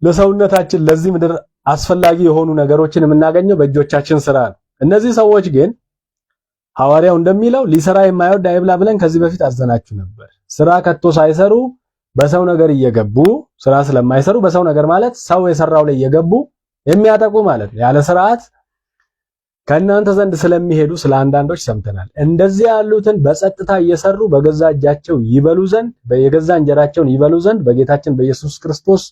ለሰውነታችን ለዚህ ምድር አስፈላጊ የሆኑ ነገሮችን የምናገኘው በእጆቻችን ስራ ነው። እነዚህ ሰዎች ግን ሐዋርያው እንደሚለው ሊሰራ የማይወድ አይብላ ብለን ከዚህ በፊት አዘናችሁ ነበር። ስራ ከቶ ሳይሰሩ በሰው ነገር እየገቡ ስራ ስለማይሰሩ በሰው ነገር ማለት ሰው የሰራው ላይ እየገቡ የሚያጠቁ ማለት ነው። ያለ ስርዓት ከእናንተ ዘንድ ስለሚሄዱ ስለ አንዳንዶች ሰምተናል። እንደዚህ ያሉትን በጸጥታ እየሰሩ በገዛ እጃቸው ይበሉ ዘንድ የገዛ እንጀራቸውን ይበሉ ዘንድ በጌታችን በኢየሱስ ክርስቶስ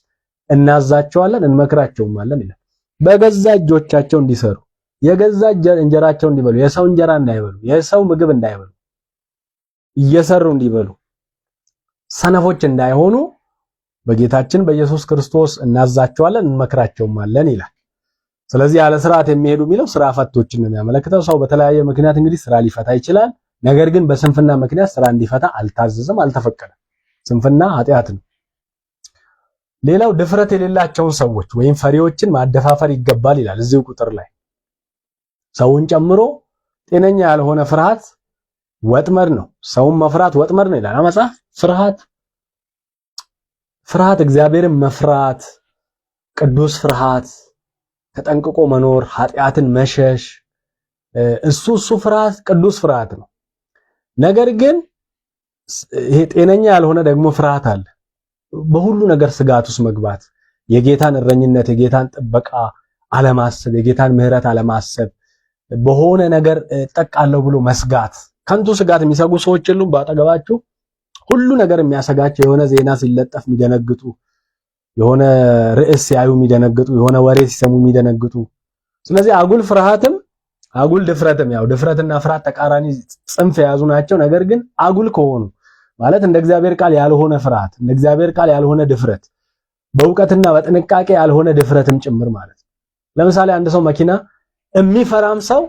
እናዛቸዋለን እንመክራቸውማለን ይላል። በገዛ እጆቻቸው እንዲሰሩ የገዛ እንጀራቸውን እንዲበሉ፣ የሰው እንጀራ እንዳይበሉ፣ የሰው ምግብ እንዳይበሉ፣ እየሰሩ እንዲበሉ፣ ሰነፎች እንዳይሆኑ በጌታችን በኢየሱስ ክርስቶስ እናዛቸዋለን እንመክራቸውማለን ይላል። ስለዚህ ያለ ስርዓት የሚሄዱ የሚለው ስራ ፈቶችን ነው የሚያመለክተው። ሰው በተለያየ ምክንያት እንግዲህ ስራ ሊፈታ ይችላል። ነገር ግን በስንፍና ምክንያት ስራ እንዲፈታ አልታዘዘም፣ አልተፈቀደም። ስንፍና ኃጢአት ነው። ሌላው ድፍረት የሌላቸውን ሰዎች ወይም ፈሪዎችን ማደፋፈር ይገባል ይላል እዚሁ ቁጥር ላይ። ሰውን ጨምሮ ጤነኛ ያልሆነ ፍርሃት ወጥመድ ነው። ሰውን መፍራት ወጥመድ ነው ይላል መጽሐፍ። ፍርሃት እግዚአብሔርን መፍራት፣ ቅዱስ ፍርሃት፣ ተጠንቅቆ መኖር፣ ኃጢአትን መሸሽ፣ እሱ ፍርሃት ቅዱስ ፍርሃት ነው። ነገር ግን ይሄ ጤነኛ ያልሆነ ደግሞ ፍርሃት አለ። በሁሉ ነገር ስጋት ውስጥ መግባት፣ የጌታን እረኝነት፣ የጌታን ጥበቃ አለማሰብ፣ የጌታን ምሕረት አለማሰብ፣ በሆነ ነገር ጠቃለሁ ብሎ መስጋት። ከንቱ ስጋት የሚሰጉ ሰዎች የሉም ባጠገባችሁ? ሁሉ ነገር የሚያሰጋቸው፣ የሆነ ዜና ሲለጠፍ የሚደነግጡ፣ የሆነ ርዕስ ሲያዩ የሚደነግጡ፣ የሆነ ወሬ ሲሰሙ የሚደነግጡ። ስለዚህ አጉል ፍርሃትም አጉል ድፍረትም፣ ያው ድፍረትና ፍርሃት ተቃራኒ ጽንፍ የያዙ ናቸው። ነገር ግን አጉል ከሆኑ ማለት እንደ እግዚአብሔር ቃል ያልሆነ ፍርሃት፣ እንደ እግዚአብሔር ቃል ያልሆነ ድፍረት፣ በእውቀትና በጥንቃቄ ያልሆነ ድፍረትም ጭምር ማለት ነው። ለምሳሌ አንድ ሰው መኪና የሚፈራም ሰው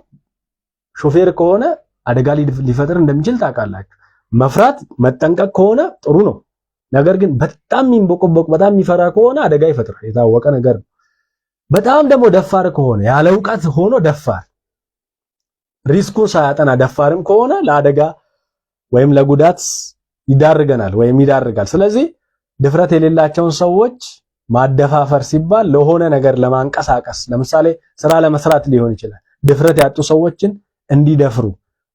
ሾፌር ከሆነ አደጋ ሊፈጥር እንደሚችል ታውቃላችሁ። መፍራት መጠንቀቅ ከሆነ ጥሩ ነው። ነገር ግን በጣም የሚንቦቆቦቅ በጣም የሚፈራ ከሆነ አደጋ ይፈጥራል፣ የታወቀ ነገር ነው። በጣም ደግሞ ደፋር ከሆነ ያለ እውቀት ሆኖ ደፋር ሪስኩን ሳያጠና ደፋርም ከሆነ ለአደጋ ወይም ለጉዳት ይዳርገናል ወይም ይዳርጋል። ስለዚህ ድፍረት የሌላቸውን ሰዎች ማደፋፈር ሲባል ለሆነ ነገር ለማንቀሳቀስ፣ ለምሳሌ ስራ ለመስራት ሊሆን ይችላል። ድፍረት ያጡ ሰዎችን እንዲደፍሩ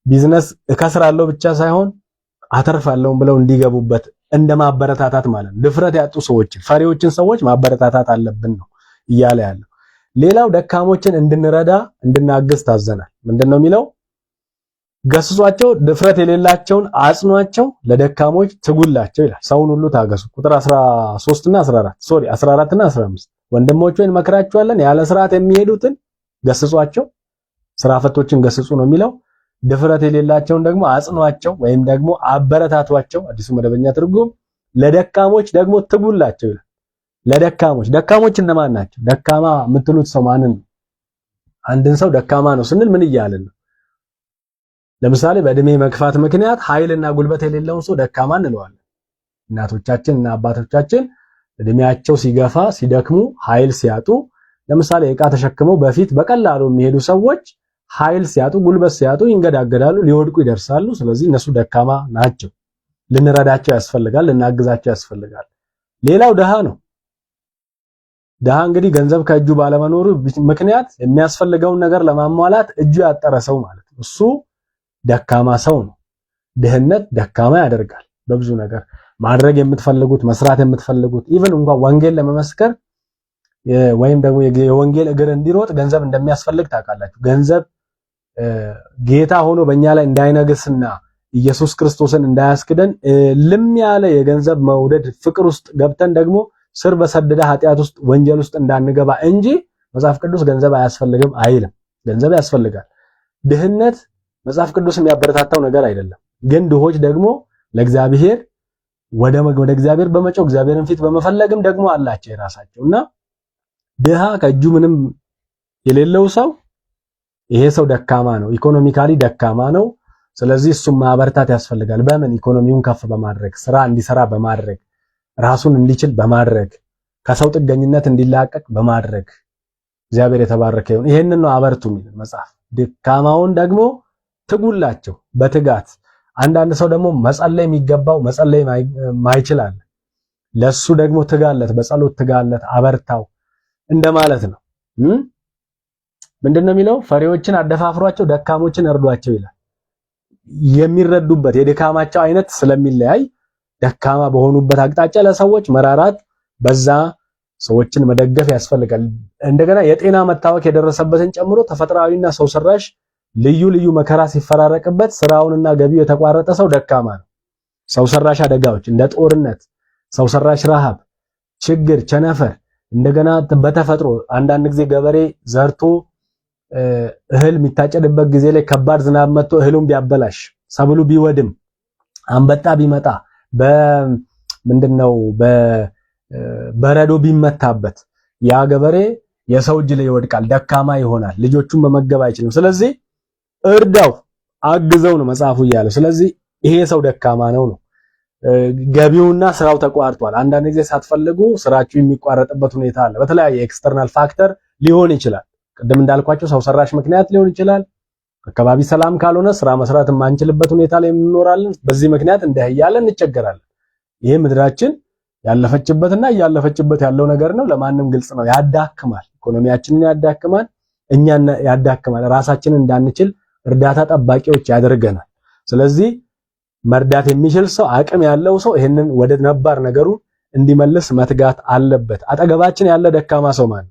ቢዝነስ እከስራለሁ ብቻ ሳይሆን አተርፋለሁ ብለው እንዲገቡበት እንደማበረታታት ማለት ነው። ድፍረት ያጡ ሰዎችን ፈሪዎችን ሰዎች ማበረታታት አለብን ነው እያለ ያለው። ሌላው ደካሞችን እንድንረዳ እንድናግዝ ታዘናል። ምንድነው የሚለው? ገስጿቸው፣ ድፍረት የሌላቸውን አጽኗቸው፣ ለደካሞች ትጉላቸው ይላል። ሰውን ሁሉ ታገሱ። ቁጥር 13 እና 14 እና 15 ወንድሞች ሆይ እንመክራችኋለን፣ ያለ ስርዓት የሚሄዱትን ገስጿቸው፣ ስራ ፈቶችን ገስጹ ነው የሚለው። ድፍረት የሌላቸውን ደግሞ አጽኗቸው ወይም ደግሞ አበረታቷቸው፣ አዲሱ መደበኛ ትርጉም። ለደካሞች ደግሞ ትጉላቸው ይላል። ደካሞች እነማን ናቸው? ደካማ የምትሉት ሰው ማንን ነው? አንድን ሰው ደካማ ነው ስንል ምን እያልን ነው? ለምሳሌ በእድሜ መግፋት ምክንያት ኃይልና ጉልበት የሌለውን ሰው ደካማ እንለዋለን። እናቶቻችን እና አባቶቻችን እድሜያቸው ሲገፋ ሲደክሙ ኃይል ሲያጡ፣ ለምሳሌ ዕቃ ተሸክመው በፊት በቀላሉ የሚሄዱ ሰዎች ኃይል ሲያጡ ጉልበት ሲያጡ ይንገዳገዳሉ፣ ሊወድቁ ይደርሳሉ። ስለዚህ እነሱ ደካማ ናቸው። ልንረዳቸው ያስፈልጋል፣ ልናግዛቸው ያስፈልጋል። ሌላው ድሃ ነው። ድሃ እንግዲህ ገንዘብ ከእጁ ባለመኖሩ ምክንያት የሚያስፈልገውን ነገር ለማሟላት እጁ ያጠረ ሰው ማለት ነው። እሱ ደካማ ሰው ነው። ድህነት ደካማ ያደርጋል በብዙ ነገር። ማድረግ የምትፈልጉት መስራት የምትፈልጉት ኢቭን እንኳን ወንጌል ለመመስከር ወይም ደግሞ የወንጌል እግር እንዲሮጥ ገንዘብ እንደሚያስፈልግ ታውቃላችሁ። ገንዘብ ጌታ ሆኖ በእኛ ላይ እንዳይነግስና ኢየሱስ ክርስቶስን እንዳያስክደን ልም ያለ የገንዘብ መውደድ ፍቅር ውስጥ ገብተን ደግሞ ስር በሰደደ ኃጢአት ውስጥ ወንጀል ውስጥ እንዳንገባ እንጂ መጽሐፍ ቅዱስ ገንዘብ አያስፈልግም አይልም። ገንዘብ ያስፈልጋል። ድህነት መጽሐፍ ቅዱስ የሚያበረታታው ነገር አይደለም። ግን ድሆች ደግሞ ለእግዚአብሔር ወደ እግዚአብሔር በመጮህ እግዚአብሔርን ፊት በመፈለግም ደግሞ አላቸው የራሳቸውና ድሃ ከእጁ ምንም የሌለው ሰው ይሄ ሰው ደካማ ነው፣ ኢኮኖሚካሊ ደካማ ነው። ስለዚህ እሱም ማበረታት ያስፈልጋል። በምን? ኢኮኖሚውን ከፍ በማድረግ ስራ እንዲሰራ በማድረግ ራሱን እንዲችል በማድረግ ከሰው ጥገኝነት እንዲላቀቅ በማድረግ እግዚአብሔር የተባረከ ይሁን። ይሄንን ነው አበርቱ የሚል መጽሐፍ። ደካማውን ደግሞ ትጉላቸው በትጋት። አንዳንድ ሰው ደግሞ መጸለይ የሚገባው መጸለይ ማይችላል፣ ለሱ ደግሞ ትጋለት፣ በጸሎት ትጋለት፣ አበርታው እንደማለት ነው። ምንድነው የሚለው? ፈሪዎችን አደፋፍሯቸው ደካሞችን እርዷቸው ይላል። የሚረዱበት የድካማቸው አይነት ስለሚለያይ ደካማ በሆኑበት አቅጣጫ ለሰዎች መራራት፣ በዛ ሰዎችን መደገፍ ያስፈልጋል። እንደገና የጤና መታወክ የደረሰበትን ጨምሮ ተፈጥሯዊና ሰው ሰራሽ ልዩ ልዩ መከራ ሲፈራረቅበት ስራውንና ገቢው የተቋረጠ ሰው ደካማ ነው። ሰው ሰራሽ አደጋዎች እንደ ጦርነት፣ ሰው ሰራሽ ረሃብ፣ ችግር፣ ቸነፈር፣ እንደገና በተፈጥሮ አንዳንድ ጊዜ ገበሬ ዘርቶ እህል የሚታጨድበት ጊዜ ላይ ከባድ ዝናብ መጥቶ እህሉን ቢያበላሽ፣ ሰብሉ ቢወድም፣ አንበጣ ቢመጣ፣ በበረዶ ቢመታበት ያ ገበሬ የሰው እጅ ላይ ይወድቃል፣ ደካማ ይሆናል፣ ልጆቹን መመገብ አይችልም። ስለዚህ እርዳው፣ አግዘው ነው መጽሐፉ እያለ። ስለዚህ ይሄ ሰው ደካማ ነው። ገቢውና ስራው ተቋርጧል። አንዳንድ ጊዜ ሳትፈልጉ ስራችሁ የሚቋረጥበት ሁኔታ አለ። በተለያየ ኤክስተርናል ፋክተር ሊሆን ይችላል። ቅድም እንዳልኳቸው ሰው ሰራሽ ምክንያት ሊሆን ይችላል። አካባቢ ሰላም ካልሆነ ስራ መስራት የማንችልበት ሁኔታ ላይ እንኖራለን። በዚህ ምክንያት እንደህያለን እንቸገራለን። ይሄ ምድራችን ያለፈችበትና እያለፈችበት ያለው ነገር ነው። ለማንም ግልጽ ነው። ያዳክማል፣ ኢኮኖሚያችንን ያዳክማል፣ እኛን ያዳክማል። ራሳችንን እንዳንችል እርዳታ ጠባቂዎች ያደርገናል። ስለዚህ መርዳት የሚችል ሰው፣ አቅም ያለው ሰው ይሄንን ወደ ነባር ነገሩ እንዲመልስ መትጋት አለበት። አጠገባችን ያለ ደካማ ሰው ማለት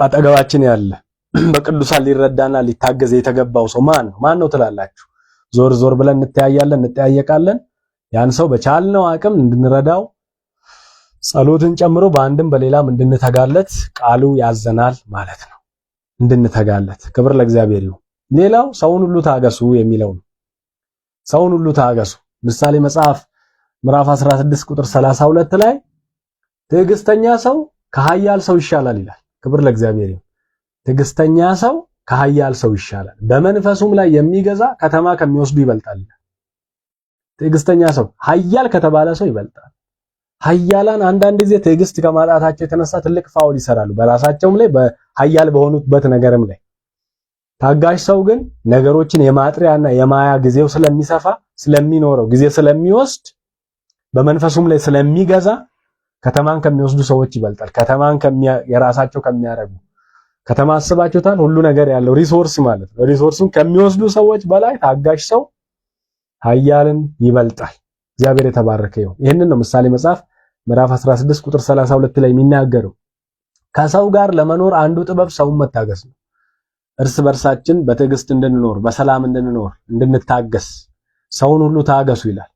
አጠገባችን ያለ በቅዱሳን ሊረዳና ሊታገዝ የተገባው ሰው ማን ነው ትላላችሁ? ዞር ዞር ብለን እንተያያለን፣ እንጠያየቃለን። ያን ሰው በቻልነው አቅም እንድንረዳው ጸሎትን ጨምሮ በአንድም በሌላም እንድንተጋለት ቃሉ ያዘናል ማለት ነው። እንድንተጋለት። ክብር ለእግዚአብሔር ይሁን። ሌላው ሰውን ሁሉ ታገሱ የሚለው ነው። ሰውን ሁሉ ታገሱ። ምሳሌ መጽሐፍ ምዕራፍ 16 ቁጥር 32 ላይ ትዕግስተኛ ሰው ከኃያል ሰው ይሻላል ይላል። ክብር ለእግዚአብሔር ይሁን። ትዕግስተኛ ሰው ከኃያል ሰው ይሻላል፣ በመንፈሱም ላይ የሚገዛ ከተማ ከሚወስዱ ይበልጣል። ትዕግስተኛ ሰው ኃያል ከተባለ ሰው ይበልጣል። ኃያላን አንዳንድ ጊዜ ትዕግስት ከማጣታቸው የተነሳ ትልቅ ፋውል ይሰራሉ፣ በራሳቸውም ላይ በኃያል በሆኑበት ነገርም ላይ። ታጋሽ ሰው ግን ነገሮችን የማጥሪያና የማያ ጊዜው ስለሚሰፋ ስለሚኖረው ጊዜ ስለሚወስድ በመንፈሱም ላይ ስለሚገዛ ከተማን ከሚወስዱ ሰዎች ይበልጣል። ከተማን የራሳቸው ከሚያረጉ ከተማ አስባችሁታል? ሁሉ ነገር ያለው ሪሶርስ ማለት ነው። ሪሶርሱን ከሚወስዱ ሰዎች በላይ ታጋሽ ሰው ኃያልን ይበልጣል። እግዚአብሔር የተባረከ ይሁን። ይህንን ነው ምሳሌ መጽሐፍ ምዕራፍ 16 ቁጥር 32 ላይ የሚናገረው። ከሰው ጋር ለመኖር አንዱ ጥበብ ሰውን መታገስ ነው። እርስ በርሳችን በትዕግስት እንድንኖር፣ በሰላም እንድንኖር፣ እንድንታገስ ሰውን ሁሉ ታገሱ ይላል።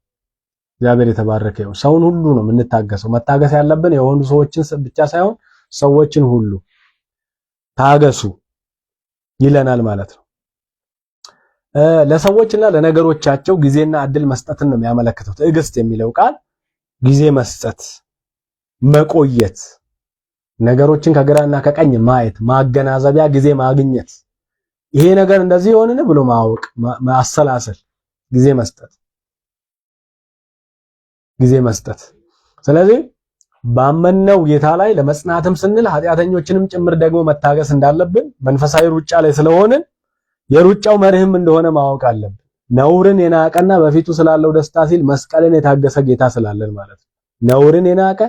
እግዚአብሔር የተባረከ ይሁን። ሰውን ሁሉ ነው የምንታገሰው። መታገስ ያለብን የሆኑ ሰዎችን ብቻ ሳይሆን ሰዎችን ሁሉ ታገሱ ይለናል ማለት ነው። ለሰዎችና ለነገሮቻቸው ጊዜና እድል መስጠትን ነው የሚያመለክተው። ትዕግስት የሚለው ቃል ጊዜ መስጠት፣ መቆየት፣ ነገሮችን ከግራና ከቀኝ ማየት፣ ማገናዘቢያ ጊዜ ማግኘት፣ ይሄ ነገር እንደዚህ ይሆንን ብሎ ማወቅ፣ ማሰላሰል፣ ጊዜ መስጠት። ስለዚህ ባመነው ጌታ ላይ ለመጽናትም ስንል ኃጢአተኞችንም ጭምር ደግሞ መታገስ እንዳለብን መንፈሳዊ ሩጫ ላይ ስለሆንን የሩጫው መርህም እንደሆነ ማወቅ አለብን። ነውርን የናቀና በፊቱ ስላለው ደስታ ሲል መስቀልን የታገሰ ጌታ ስላለን ማለት ነው። ነውርን የናቀ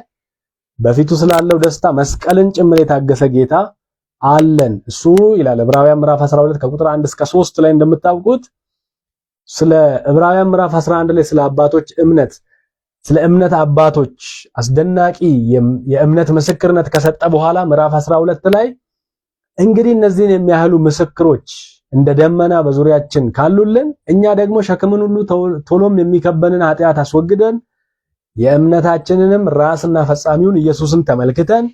በፊቱ ስላለው ደስታ መስቀልን ጭምር የታገሰ ጌታ አለን። እሱ ይላል ዕብራውያን ምዕራፍ 12 ከቁጥር 1 እስከ 3 ላይ እንደምታውቁት ስለ ዕብራውያን ምዕራፍ 11 ላይ ስለ እምነት አባቶች አስደናቂ የእምነት ምስክርነት ከሰጠ በኋላ ምዕራፍ 12 ላይ እንግዲህ እነዚህን የሚያህሉ ምስክሮች እንደ ደመና በዙሪያችን ካሉልን እኛ ደግሞ ሸክምን ሁሉ ቶሎም የሚከበንን ኃጢአት አስወግደን የእምነታችንንም ራስና ፈጻሚውን ኢየሱስን ተመልክተን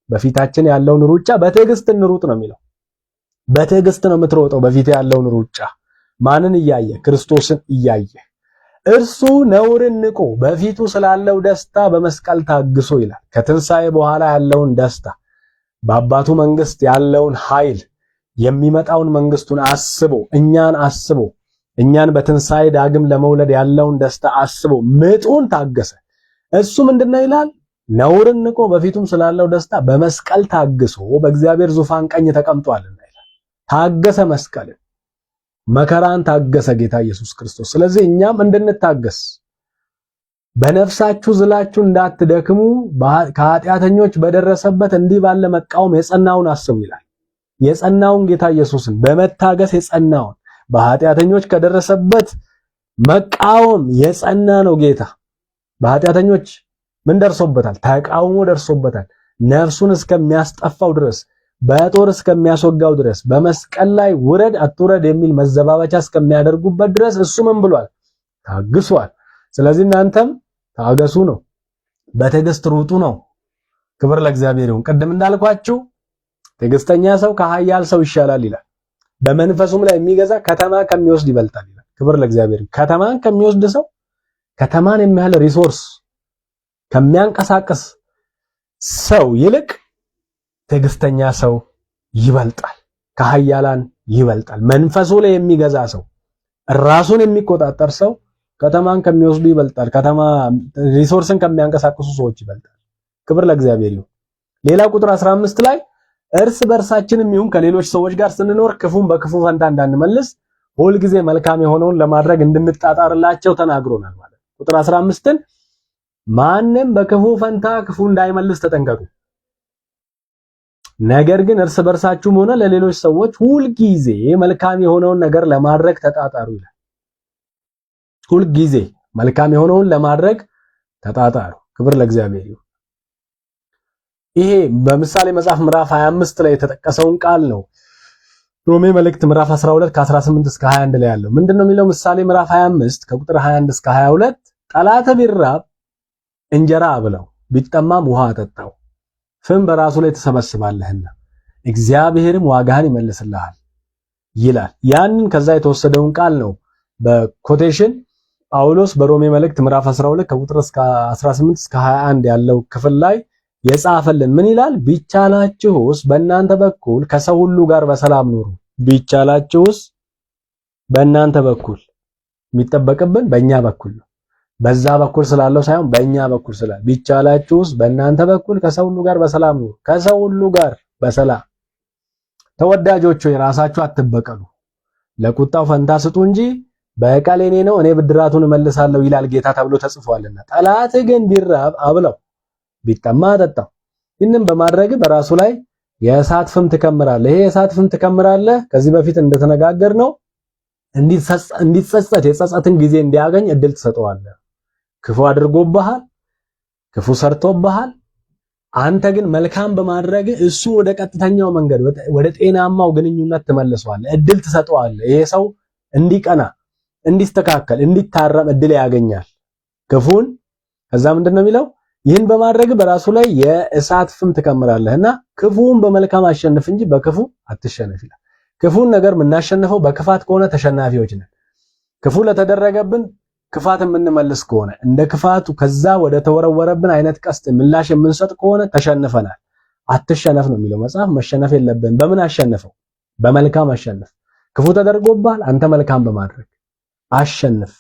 በፊታችን ያለውን ሩጫ በትዕግስት እንሩጥ ነው የሚለው። በትዕግስት ነው የምትሮጠው በፊት ያለውን ሩጫ። ማንን እያየ? ክርስቶስን እያየ። እርሱ ነውርን ንቆ በፊቱ ስላለው ደስታ በመስቀል ታግሶ ይላል። ከትንሣኤ በኋላ ያለውን ደስታ፣ በአባቱ መንግስት ያለውን ኃይል፣ የሚመጣውን መንግስቱን አስቦ እኛን በትንሣኤ ዳግም ለመውለድ ያለውን ደስታ አስቦ ምጡን ታገሰ። እሱ ምንድነው ይላል? ነውርን ንቆ በፊቱም ስላለው ደስታ በመስቀል ታግሶ በእግዚአብሔር ዙፋን ቀኝ ተቀምጧልና ይላል። ታገሰ፣ መስቀልን መከራን ታገሰ ጌታ ኢየሱስ ክርስቶስ። ስለዚህ እኛም እንድንታገስ በነፍሳችሁ ዝላችሁ እንዳትደክሙ ከኃጢአተኞች በደረሰበት እንዲህ ባለ መቃወም የጸናውን አስቡ ይላል። የጸናውን ጌታ ኢየሱስን በመታገስ የጸናውን በኃጢአተኞች ከደረሰበት መቃወም የጸና ነው ጌታ። በኃጢአተኞች ምን ደርሶበታል? ተቃውሞ ደርሶበታል። ነፍሱን እስከሚያስጠፋው ድረስ፣ በጦር እስከሚያስወጋው ድረስ፣ በመስቀል ላይ ውረድ አትውረድ የሚል መዘባበቻ እስከሚያደርጉበት ድረስ እሱ ምን ብሏል? ታግሷል። ስለዚህ እናንተም ታገሱ ነው፣ በትዕግስት ሩጡ ነው። ክብር ለእግዚአብሔር ይሁን። ቅድም እንዳልኳችሁ ትዕግስተኛ ሰው ከኃያል ሰው ይሻላል ይላል። በመንፈሱም ላይ የሚገዛ ከተማ ከሚወስድ ይበልጣል ይላል። ክብር ለእግዚአብሔር። ከተማን ከሚወስድ ሰው፣ ከተማን የሚያህል ሪሶርስ ከሚያንቀሳቅስ ሰው ይልቅ ትዕግስተኛ ሰው ይበልጣል፣ ከኃያላን ይበልጣል። መንፈሱ ላይ የሚገዛ ሰው፣ ራሱን የሚቆጣጠር ሰው ከተማን ከሚወስዱ ይበልጣል። ከተማ ሪሶርስን ከሚያንቀሳቅሱ ሰዎች ይበልጣል። ክብር ለእግዚአብሔር ይሁን። ሌላ ቁጥር 15 ላይ እርስ በርሳችንም ይሁን ከሌሎች ሰዎች ጋር ስንኖር ክፉን በክፉ ፈንታ እንዳንመልስ ሁልጊዜ መልካም የሆነውን ለማድረግ እንድንጣጣርላቸው ተናግሮናል ማለት። ቁጥር 15ን ማንም በክፉ ፈንታ ክፉ እንዳይመልስ ተጠንቀቁ፣ ነገር ግን እርስ በርሳችሁም ሆነ ለሌሎች ሰዎች ሁልጊዜ መልካም የሆነውን ነገር ለማድረግ ተጣጣሩ ይላል። ሁልጊዜ መልካም የሆነውን ለማድረግ ተጣጣሩ። ክብር ለእግዚአብሔር ይሁን። ይሄ በምሳሌ መጽሐፍ ምዕራፍ 25 ላይ የተጠቀሰውን ቃል ነው ሮሜ መልእክት ምዕራፍ 12 ከ18 እስከ 21 ላይ ያለው። ምንድነው የሚለው? ምሳሌ ምዕራፍ 25 ከቁጥር 21 እስከ 22 ጠላት ቢራብ እንጀራ አብለው፣ ቢጠማም ውሃ አጠጣው፣ ፍም በራሱ ላይ ተሰበስባለህና እግዚአብሔርም ዋጋህን ይመልስልሃል ይላል። ያንን ከዛ የተወሰደውን ቃል ነው በኮቴሽን ጳውሎስ በሮሜ መልእክት ምዕራፍ 12 ከቁጥር 18 እስከ 21 ያለው ክፍል ላይ የጻፈልን። ምን ይላል? ቢቻላችሁስ በእናንተ በኩል ከሰው ሁሉ ጋር በሰላም ኑሩ። ቢቻላችሁስ በእናንተ በኩል የሚጠበቅብን በእኛ በኩል ነው። በዛ በኩል ስላለው ሳይሆን በእኛ በኩል ስላለ ቢቻላችሁስ በእናንተ በኩል ከሰው ሁሉ ጋር በሰላም ኑሩ። ከሰው ሁሉ ጋር በሰላም ተወዳጆች ሆይ ራሳችሁ አትበቀሉ፣ ለቁጣው ፈንታ ስጡ እንጂ በቀል የኔ ነው እኔ ብድራቱን እመልሳለሁ ይላል ጌታ ተብሎ ተጽፏልና። ጠላት ግን ቢራብ አብለው፣ ቢጠማ አጠጣው። ይህንን በማድረግ በራሱ ላይ የእሳት ፍም ትከምራለህ። ይሄ የእሳት ፍም ትከምራለህ ከዚህ በፊት እንደተነጋገርነው እንዲጸጸት የጸጸትን ጊዜ እንዲያገኝ እድል ትሰጠዋለህ። ክፉ አድርጎብሃል፣ ክፉ ሰርቶብሃል። አንተ ግን መልካም በማድረግ እሱ ወደ ቀጥተኛው መንገድ ወደ ጤናማው ግንኙነት ትመልሰዋለህ፣ እድል ትሰጠዋለህ። ይሄ ሰው እንዲቀና፣ እንዲስተካከል፣ እንዲታረም እድል ያገኛል ክፉን። ከዛ ምንድነው የሚለው? ይህን በማድረግ በራሱ ላይ የእሳት ፍም ትከምራለህና ክፉን በመልካም አሸንፍ እንጂ በክፉ አትሸነፍ ይላል። ክፉን ነገር የምናሸንፈው በክፋት ከሆነ ተሸናፊዎች ነን። ክፉ ለተደረገብን ክፋት የምንመልስ ከሆነ እንደ ክፋቱ ከዛ ወደ ተወረወረብን አይነት ቀስት ምላሽ የምንሰጥ ከሆነ ተሸንፈናል። አትሸነፍ ነው የሚለው መጽሐፍ። መሸነፍ የለብን። በምን አሸንፈው? በመልካም አሸንፍ። ክፉ ተደርጎብሃል፣ አንተ መልካም በማድረግ አሸንፍ።